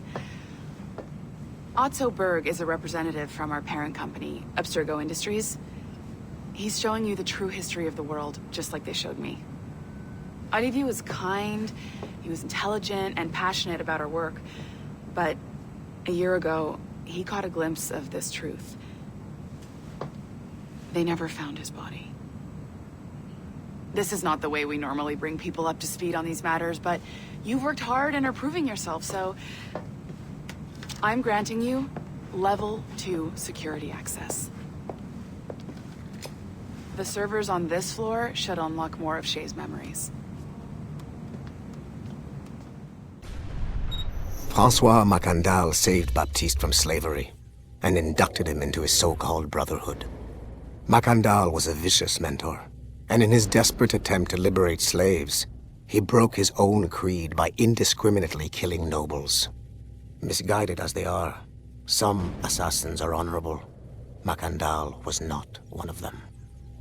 Otto Berg is a representative from our parent company, Abstergo Industries. He's showing you the true history of the world, just like they showed me. Olivier was kind, he was intelligent and passionate about our work, but a year ago, he caught a glimpse of this truth. They never found his body. This is not the way we normally bring people up to speed on these matters, but you've worked hard and are proving yourself, so I'm granting you level 2 security access. The servers on this floor should unlock more of Shay's memories. Francois Macandal saved Baptiste from slavery and inducted him into his so-called brotherhood. Macandal was a vicious mentor, and in his desperate attempt to liberate slaves, he broke his own creed by indiscriminately killing nobles. Misguided as they are, some assassins are honorable. Macandal was not one of them.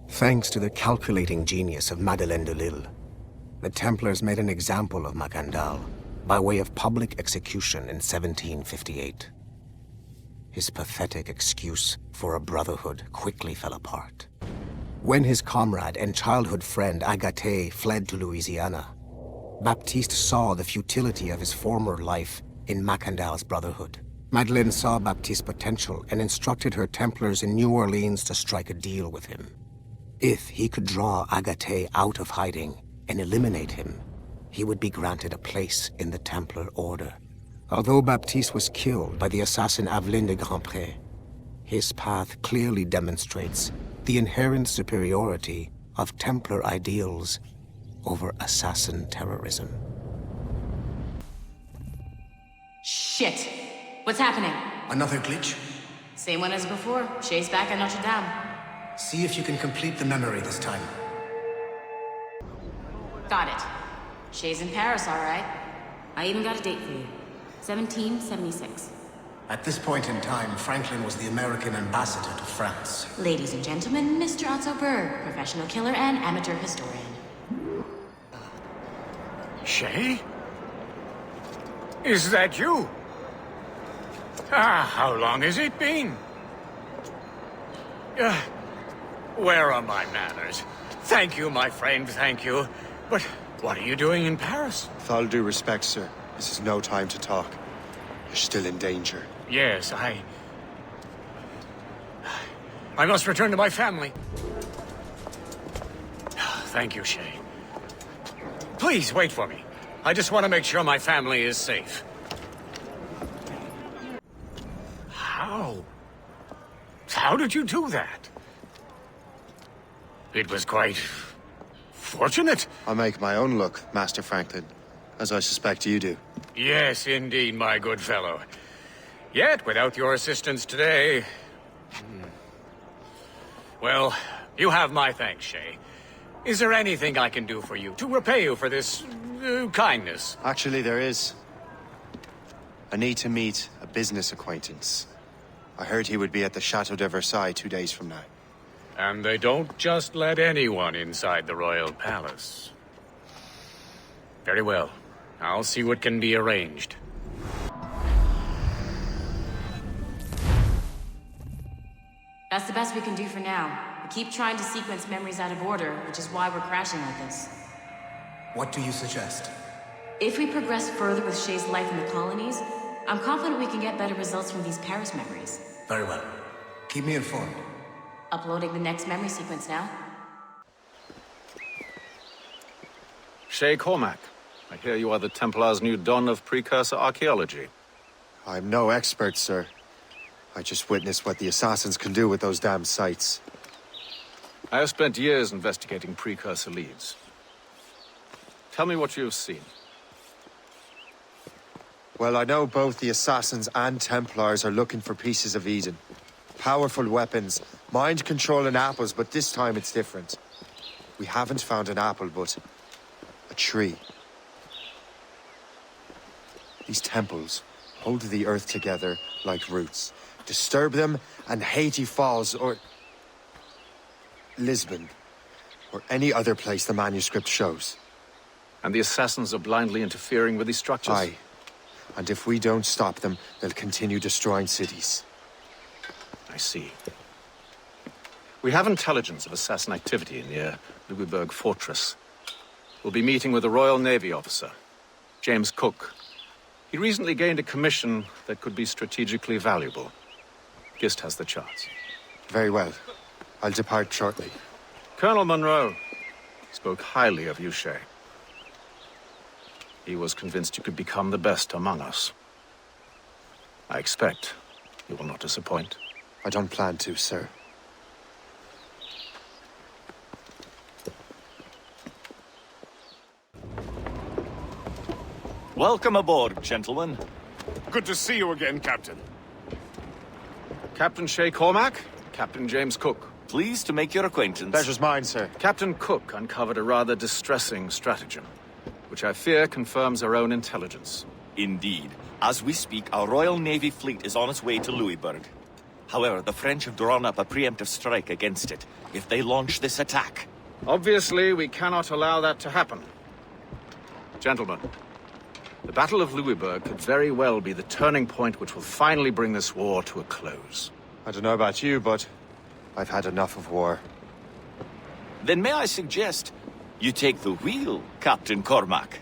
Thanks to the calculating genius of Madeleine de Lille, the Templars made an example of Macandal by way of public execution in 1758. His pathetic excuse for a brotherhood quickly fell apart. When his comrade and childhood friend Agathe fled to Louisiana, Baptiste saw the futility of his former life in Macandal's brotherhood. Madeleine saw Baptiste's potential and instructed her Templars in New Orleans to strike a deal with him. If he could draw Agathe out of hiding and eliminate him, he would be granted a place in the Templar Order. Although Baptiste was killed by the assassin Aveline de Grandpré, his path clearly demonstrates the inherent superiority of Templar ideals over assassin terrorism. Shit! What's happening? Another glitch? Same one as before. Shay's back at Notre Dame. See if you can complete the memory this time. Got it. Shay's in Paris, all right. I even got a date for you. 1776. At this point in time, Franklin was the American ambassador to France. Ladies and gentlemen, Mr. Otto Berg, professional killer and amateur historian. Shay? Is that you? How long has it been? Where are my manners? Thank you, my friend, thank you. But what are you doing in Paris? With all due respect, sir, this is no time to talk. You're still in danger. Yes, I must return to my family. Thank you, Shay. Please, wait for me. I just want to make sure my family is safe. How did you do that? It was quite fortunate. I make my own luck, Master Franklin, as I suspect you do. Yes, indeed, my good fellow. Yet, without your assistance today... Well, you have my thanks, Shay. Is there anything I can do for you, to repay you for this kindness? Actually, there is. I need to meet a business acquaintance. I heard he would be at the Chateau de Versailles 2 days from now. And they don't just let anyone inside the royal palace. Very well. I'll see what can be arranged. That's the best we can do for now. We keep trying to sequence memories out of order, which is why we're crashing like this. What do you suggest? If we progress further with Shay's life in the colonies, I'm confident we can get better results from these Paris memories. Very well. Keep me informed. Uploading the next memory sequence now. Shay Cormac, I hear you are the Templars' new don of precursor archaeology. I'm no expert, sir. I just witnessed what the assassins can do with those damn sites. I have spent years investigating precursor leads. Tell me what you have seen. Well, I know both the Assassins and Templars are looking for pieces of Eden. Powerful weapons, mind-controlling apples, but this time it's different. We haven't found an apple, but a tree. These temples hold the earth together like roots. Disturb them, and Haiti falls, or Lisbon, or any other place the manuscript shows. And the assassins are blindly interfering with these structures? Aye. And if we don't stop them, they'll continue destroying cities. I see. We have intelligence of assassin activity near Louisburg Fortress. We'll be meeting with a Royal Navy officer, James Cook. He recently gained a commission that could be strategically valuable. Gist has the charts. Very well. I'll depart shortly. Colonel Monroe spoke highly of you, Shay. He was convinced you could become the best among us. I expect you will not disappoint. I don't plan to, sir. Welcome aboard, gentlemen. Good to see you again, Captain. Captain Shay Cormac, Captain James Cook. Pleased to make your acquaintance. Pleasure's mine, sir. Captain Cook uncovered a rather distressing stratagem, which I fear confirms our own intelligence. Indeed. As we speak, our Royal Navy fleet is on its way to Louisburg. However, the French have drawn up a preemptive strike against it if they launch this attack. Obviously, we cannot allow that to happen. Gentlemen, the Battle of Louisburg could very well be the turning point which will finally bring this war to a close. I don't know about you, but I've had enough of war. Then may I suggest you take the wheel, Captain Cormac?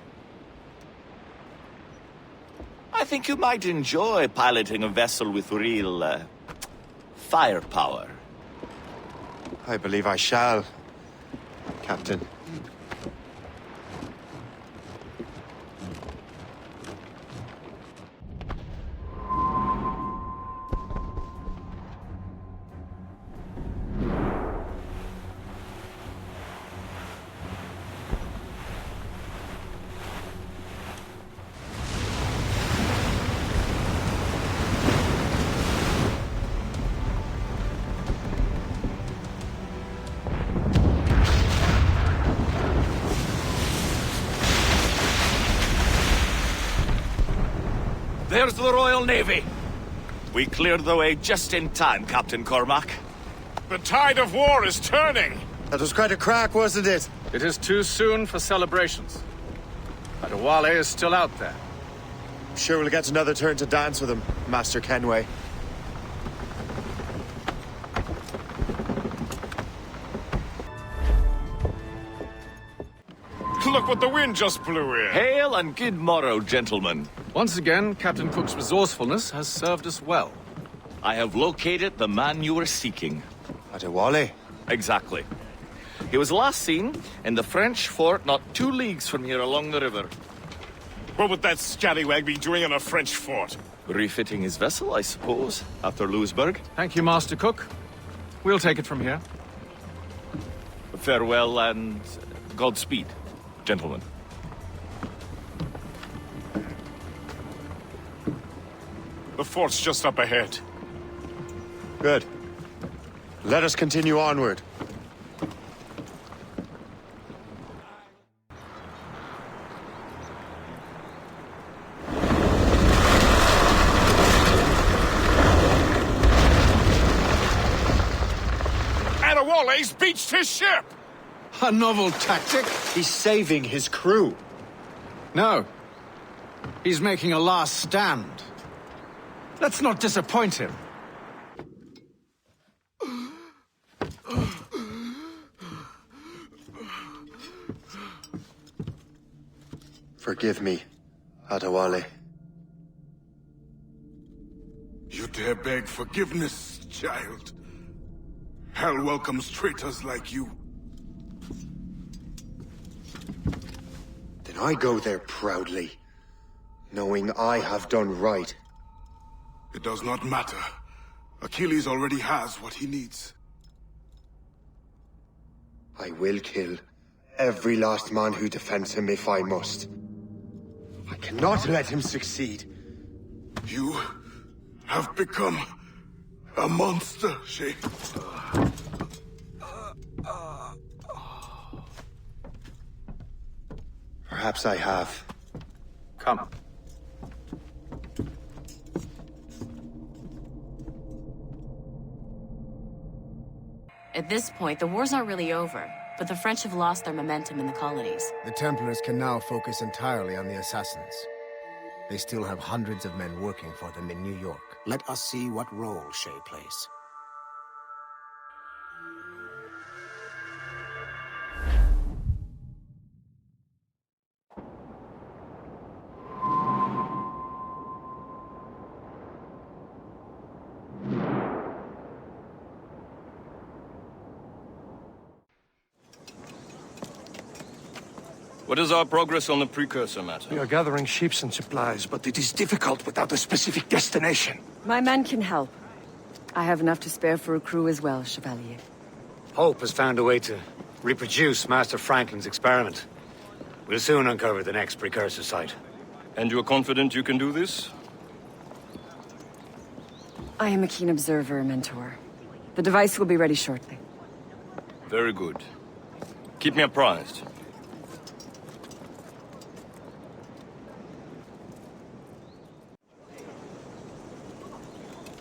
I think you might enjoy piloting a vessel with real, firepower. I believe I shall, Captain. There's the Royal Navy. We cleared the way just in time, Captain Cormac. The tide of war is turning. That was quite a crack, wasn't it? It is too soon for celebrations. Adewale is still out there. I'm sure we'll get another turn to dance with him, Master Kenway. Look what the wind just blew in. Hail and good morrow, gentlemen. Once again, Captain Cook's resourcefulness has served us well. I have located the man you were seeking. Adewale? Exactly. He was last seen in the French fort not 2 leagues from here along the river. What would that scallywag be doing in a French fort? Refitting his vessel, I suppose, after Louisburg. Thank you, Master Cook. We'll take it from here. Farewell and Godspeed, gentlemen. The fort's just up ahead. Good. Let us continue onward. Adewale's beached his ship! A novel tactic? He's saving his crew. No. He's making a last stand. Let's not disappoint him. Forgive me, Adewale. You dare beg forgiveness, child? Hell welcomes traitors like you. Then I go there proudly, knowing I have done right. It does not matter. Achilles already has what he needs. I will kill every last man who defends him if I must. I cannot let him succeed. You have become a monster, Shay. Perhaps I have. Come. At this point, the war's not really over. but the French have lost their momentum in the colonies. The Templars can now focus entirely on the assassins. They still have hundreds of men working for them in New York. Let us see what role Shay plays. What is our progress on the precursor matter? We are gathering ships and supplies, but it is difficult without a specific destination. My men can help. I have enough to spare for a crew as well, Chevalier. Hope has found a way to reproduce Master Franklin's experiment. We'll soon uncover the next precursor site. And you're confident you can do this? I am a keen observer, Mentor. The device will be ready shortly. Very good. Keep me apprised.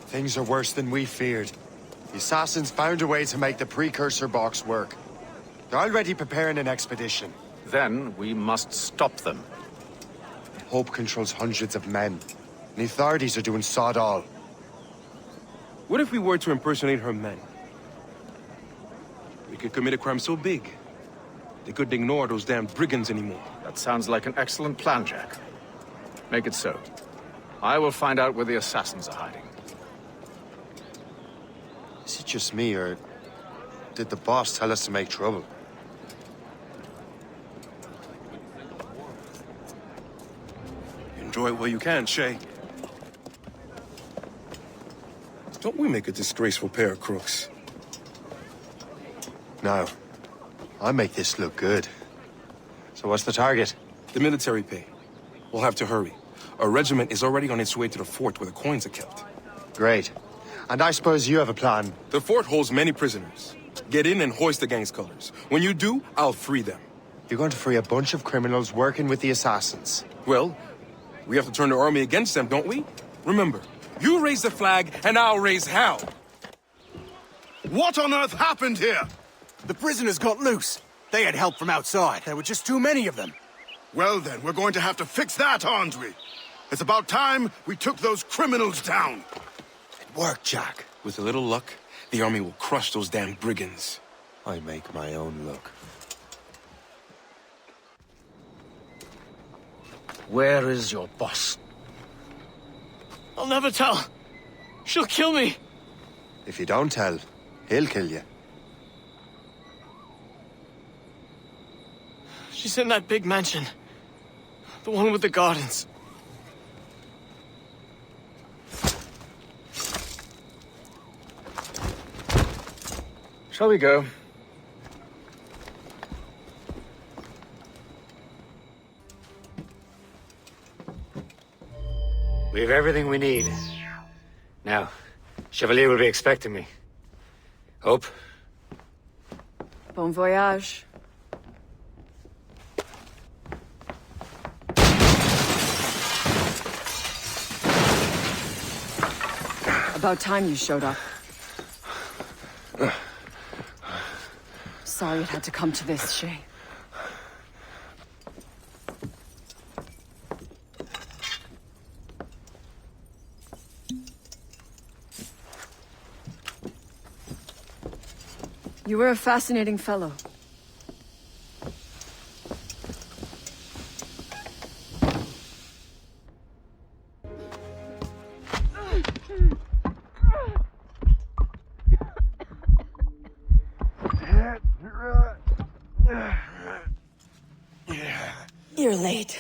Things are worse than we feared. The assassins found a way to make the precursor box work. They're already preparing an expedition. Then we must stop them. Hope controls hundreds of men. And the authorities are doing sod all. What if we were to impersonate her men? We could commit a crime so big, they couldn't ignore those damn brigands anymore. That sounds like an excellent plan, Jack. Make it so. I will find out where the assassins are hiding. Is it just me, or did the boss tell us to make trouble? Enjoy it while you can, Shay. Don't we make a disgraceful pair of crooks? No. I make this look good. So what's the target? The military pay. We'll have to hurry. Our regiment is already on its way to the fort where the coins are kept. Great. And I suppose you have a plan. The fort holds many prisoners. Get in and hoist the gang's colors. When you do, I'll free them. You're going to free a bunch of criminals working with the assassins. Well, we have to turn the army against them, don't we? Remember, you raise the flag, and I'll raise hell. What on earth happened here? The prisoners got loose. They had help from outside. There were just too many of them. Well then, we're going to have to fix that, aren't we? It's about time we took those criminals down. Work, Jack. With a little luck, the army will crush those damn brigands. I make my own luck. Where is your boss? I'll never tell. She'll kill me. If you don't tell, he'll kill you. She's in that big mansion. The one with the gardens. Shall we go? We have everything we need. Now, Chevalier will be expecting me. Hope? Bon voyage. About time you showed up. Sorry it had to come to this, Shay. You were a fascinating fellow. You're late.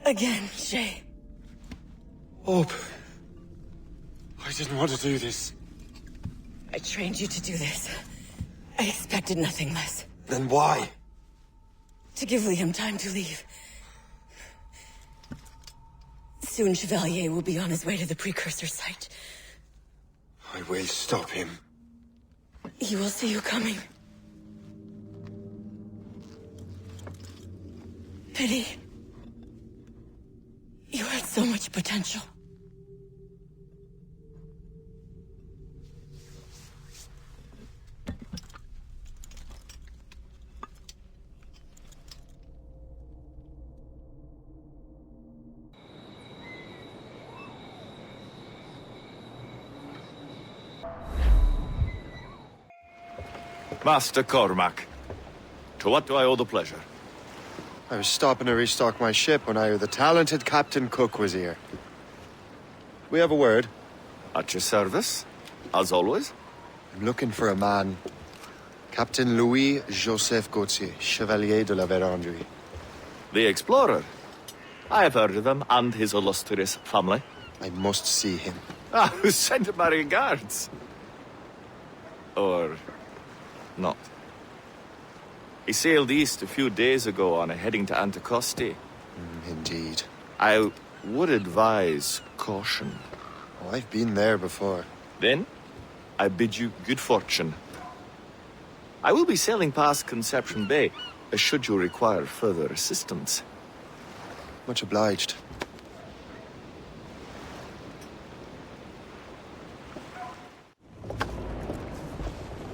Again, Shay. Hope. I didn't want to do this. I trained you to do this. I expected nothing less. Then why? To give Liam time to leave. Soon Chevalier will be on his way to the precursor site. I will stop him. He will see you coming. Pity. You had so much potential. Master Cormac, to what do I owe the pleasure? I was stopping to restock my ship when I heard the talented Captain Cook was here. We have a word. At your service, as always. I'm looking for a man. Captain Louis-Joseph Gauthier, Chevalier de la Vérendrye. The explorer. I have heard of him and his illustrious family. I must see him. Ah, send him my regards. Or not. He sailed east a few days ago on a heading to Anticosti. Indeed. I would advise caution. Oh, I've been there before. Then, I bid you good fortune. I will be sailing past Conception Bay, should you require further assistance. Much obliged.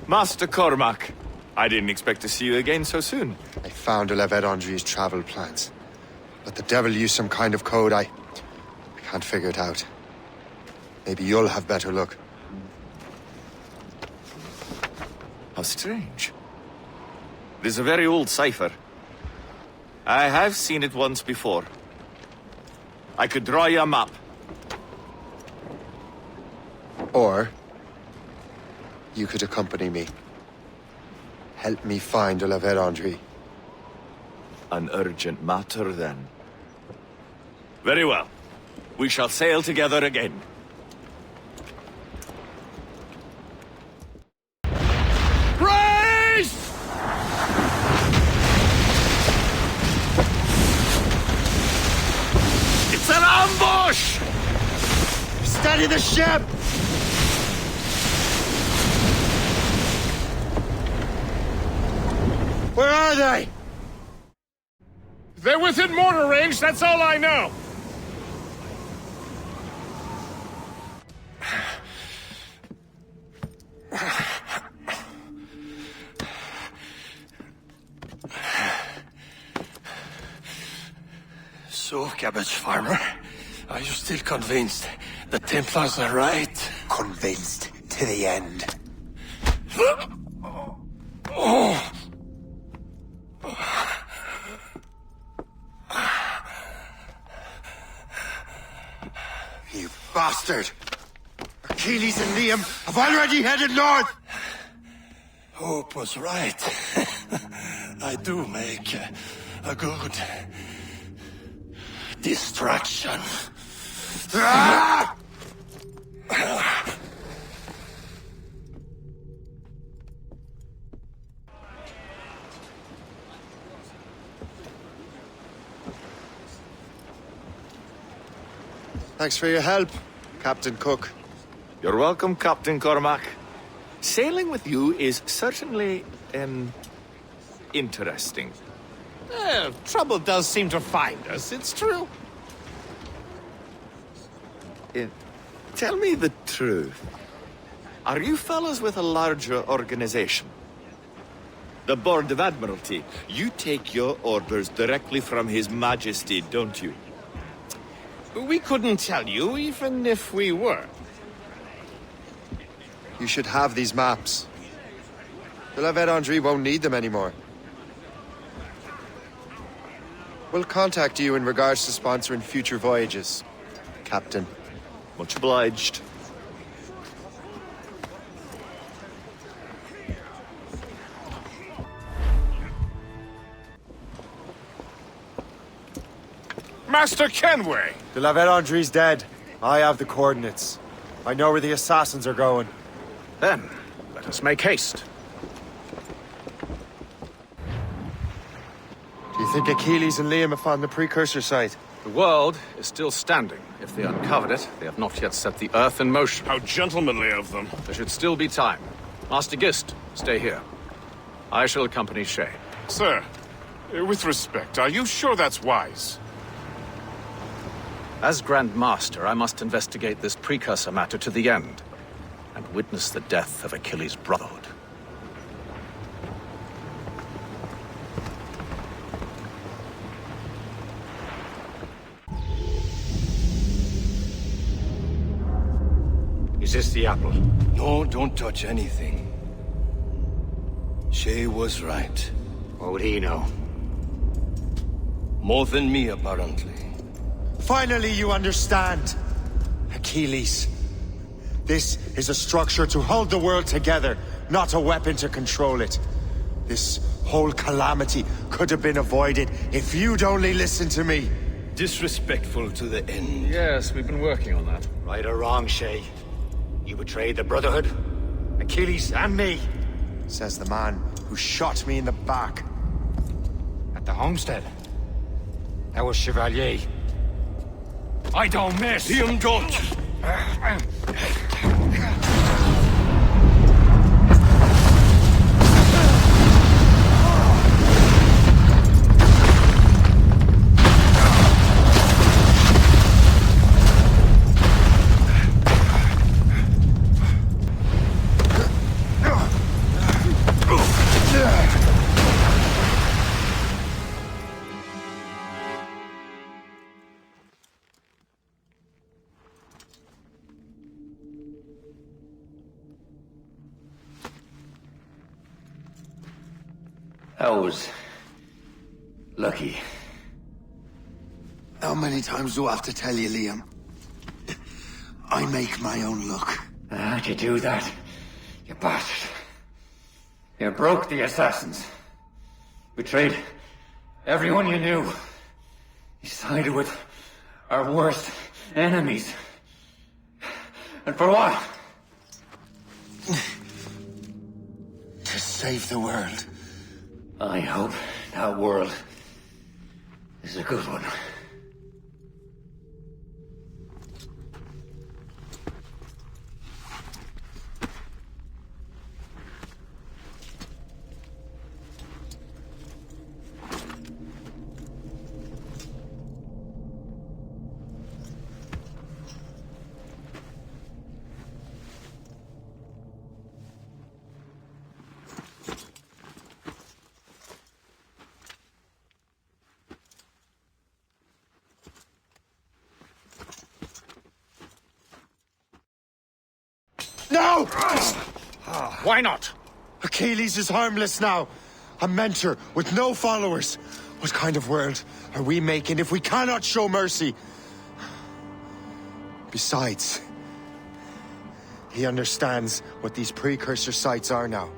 Master Cormac, I didn't expect to see you again so soon. I found de la Vérendrye's travel plans. But the devil used some kind of code. I can't figure it out. Maybe you'll have better luck. How strange. It is a very old cipher. I have seen it once before. I could draw you a map. Or you could accompany me. Help me find de la Vérendrye. An urgent matter, then. Very well. We shall sail together again. Brace! It's an ambush! Steady the ship! Where are they? They're within mortar range, that's all I know. So, cabbage farmer, are you still convinced the Templars are right? Convinced to the end. Oh. You bastard! Achilles and Liam have already headed north! Hope was right. I do make a good distraction. Ah! Thanks for your help, Captain Cook. You're welcome, Captain Cormac. Sailing with you is certainly, interesting. Trouble does seem to find us, it's true. Tell me the truth. Are you fellows with a larger organization? The Board of Admiralty. You take your orders directly from His Majesty, don't you? We couldn't tell you, even if we were. You should have these maps. De la Vérendrye won't need them anymore. We'll contact you in regards to sponsoring future voyages, Captain. Much obliged. Master Kenway! De la Vérendrye's dead. I have the coordinates. I know where the assassins are going. Then, let us make haste. Do you think Achilles and Liam have found the precursor site? The world is still standing. If they uncovered it, they have not yet set the Earth in motion. How gentlemanly of them. There should still be time. Master Gist, stay here. I shall accompany Shay. Sir, with respect, are you sure that's wise? As Grand Master, I must investigate this precursor matter to the end, and witness the death of Achilles' Brotherhood. Is this the apple? No, don't touch anything. Shay was right. What would he know? More than me, apparently. Finally, you understand. Achilles. This is a structure to hold the world together, not a weapon to control it. This whole calamity could have been avoided if you'd only listened to me. Disrespectful to the end. Yes, we've been working on that. Right or wrong, Shay. You betrayed the Brotherhood, Achilles, and me. Says the man who shot me in the back. At the homestead. That was Chevalier. I don't miss! Him don't! I was lucky. How many times do I have to tell you, Liam? I make my own luck. How'd you do that, you bastard? You broke the assassins. Betrayed everyone you knew. You sided with our worst enemies. And for what? To save the world. I hope that world is a good one. No! Why not? Achilles is harmless now. A mentor with no followers. What kind of world are we making if we cannot show mercy? Besides, he understands what these precursor sites are now.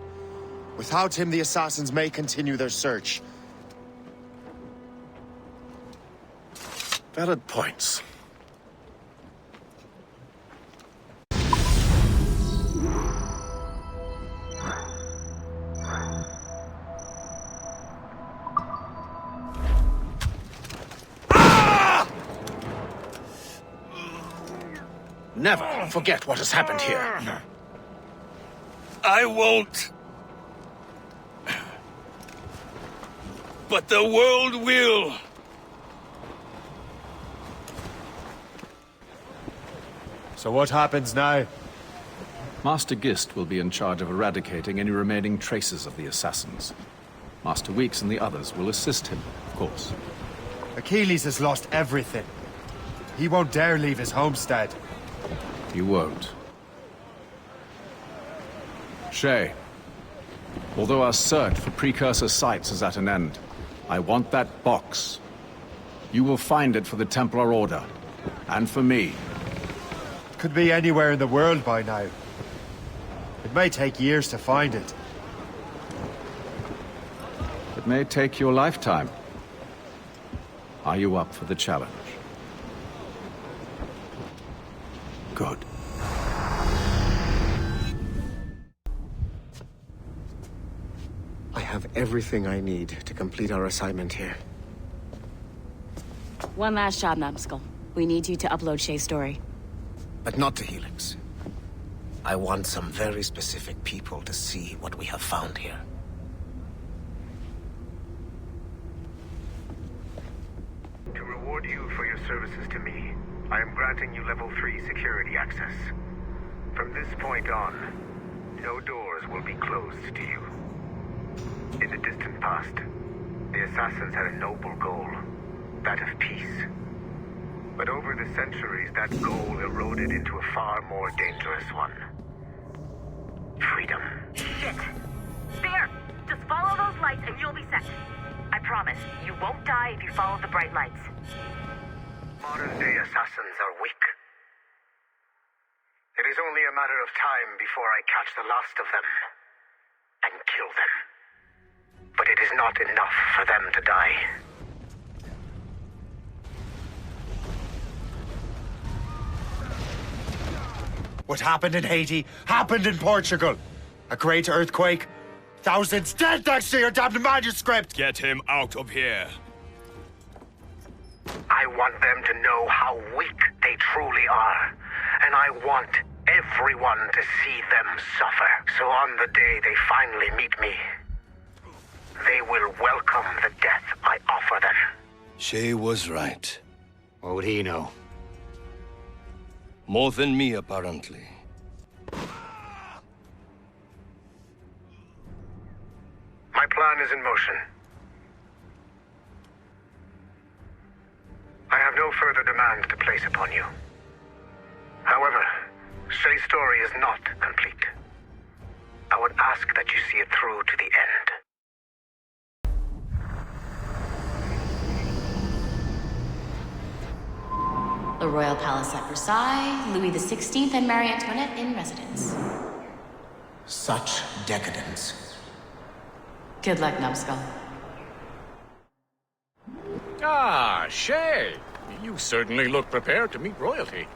Without him, the assassins may continue their search. Valid points. Never forget what has happened here. I won't. But the world will. So what happens now? Master Gist will be in charge of eradicating any remaining traces of the assassins. Master Weeks and the others will assist him, of course. Achilles has lost everything. He won't dare leave his homestead. He won't. Shay, although our search for precursor sites is at an end, I want that box. You will find it for the Templar Order, and for me. Could be anywhere in the world by now. It may take years to find it. It may take your lifetime. Are you up for the challenge? Good. I have everything I need to complete our assignment here. One last job, Numbskull. We need you to upload Shay's story. But not to Helix. I want some very specific people to see what we have found here. To reward you for your services to me, I am granting you level 3 security access. From this point on, no doors will be closed to you. In the distant past, the Assassins had a noble goal, that of peace. But over the centuries, that goal eroded into a far more dangerous one. Freedom. Shit! There! die if you follow the bright lights. Modern-day assassins are weak. It is only a matter of time before I catch the last of them and kill them. But it is not enough for them to die. What happened in Haiti happened in Portugal. A great earthquake. Thousands dead thanks to your damned manuscript! Get him out of here. I want them to know how weak they truly are. And I want everyone to see them suffer. So on the day they finally meet me, they will welcome the death I offer them. She was right. What would he know? More than me, apparently. My plan is in motion. I have no further demand to place upon you. However, Shay's story is not complete. I would ask that you see it through to the end. The Royal Palace at Versailles, Louis XVI and Marie Antoinette in residence. Such decadence. Good luck, numbskull. Ah, Shay. You certainly look prepared to meet royalty.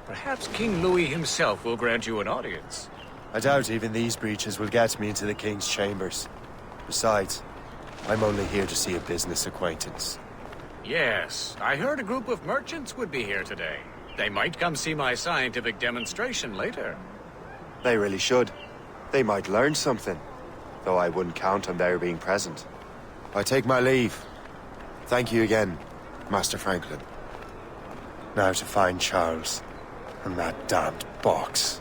Perhaps King Louis himself will grant you an audience. I doubt even these breaches will get me into the King's chambers. Besides, I'm only here to see a business acquaintance. Yes, I heard a group of merchants would be here today. They might come see my scientific demonstration later. They really should. They might learn something, though I wouldn't count on their being present. I take my leave. Thank you again, Master Franklin. Now to find Charles and that damned box.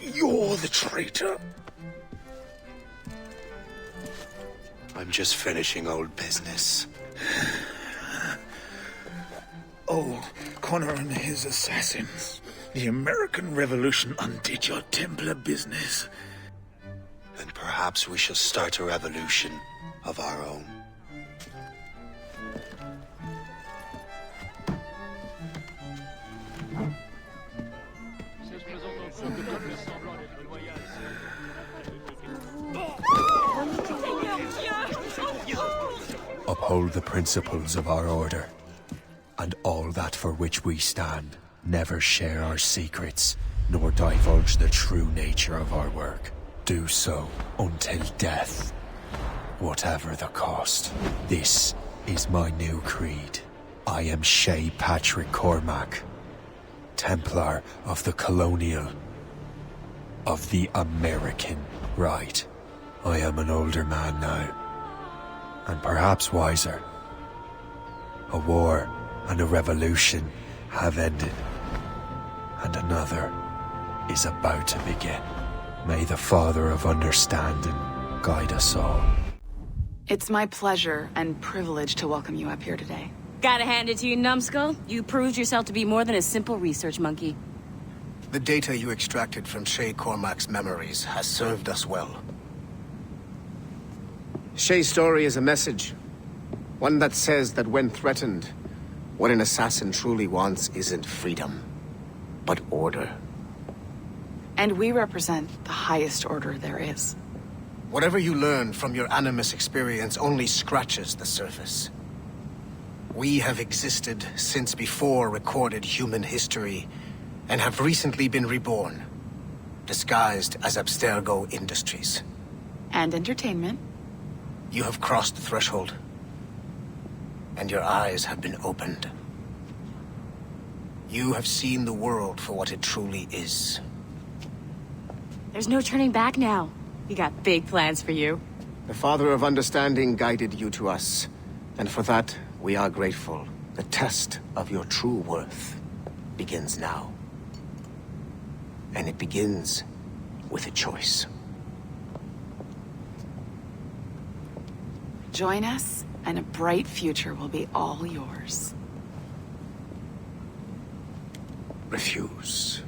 You're the traitor. I'm just finishing old business. Old Connor and his assassins. The American Revolution undid your Templar business. Then perhaps we shall start a revolution of our own. Uphold the principles of our order, and all that for which we stand. Never share our secrets, nor divulge the true nature of our work. Do so until death, whatever the cost. This is my new creed. I am Shay Patrick Cormac, Templar of the Colonial, of the American right. I am an older man now, and perhaps wiser. A war and a revolution have ended, and another is about to begin. May the Father of Understanding guide us all. It's my pleasure and privilege to welcome you up here today. Gotta hand it to you, numbskull. You proved yourself to be more than a simple research monkey. The data you extracted from Shay Cormac's memories has served us well. Shay's story is a message. One that says that when threatened, what an assassin truly wants isn't freedom, but order. And we represent the highest order there is. Whatever you learn from your Animus experience only scratches the surface. We have existed since before recorded human history, and have recently been reborn, disguised as Abstergo Industries. And entertainment. You have crossed the threshold, and your eyes have been opened. You have seen the world for what it truly is. There's no turning back now. We got big plans for you. The Father of Understanding guided you to us, and for that, we are grateful. The test of your true worth begins now. And it begins with a choice. Join us, and a bright future will be all yours. Refuse.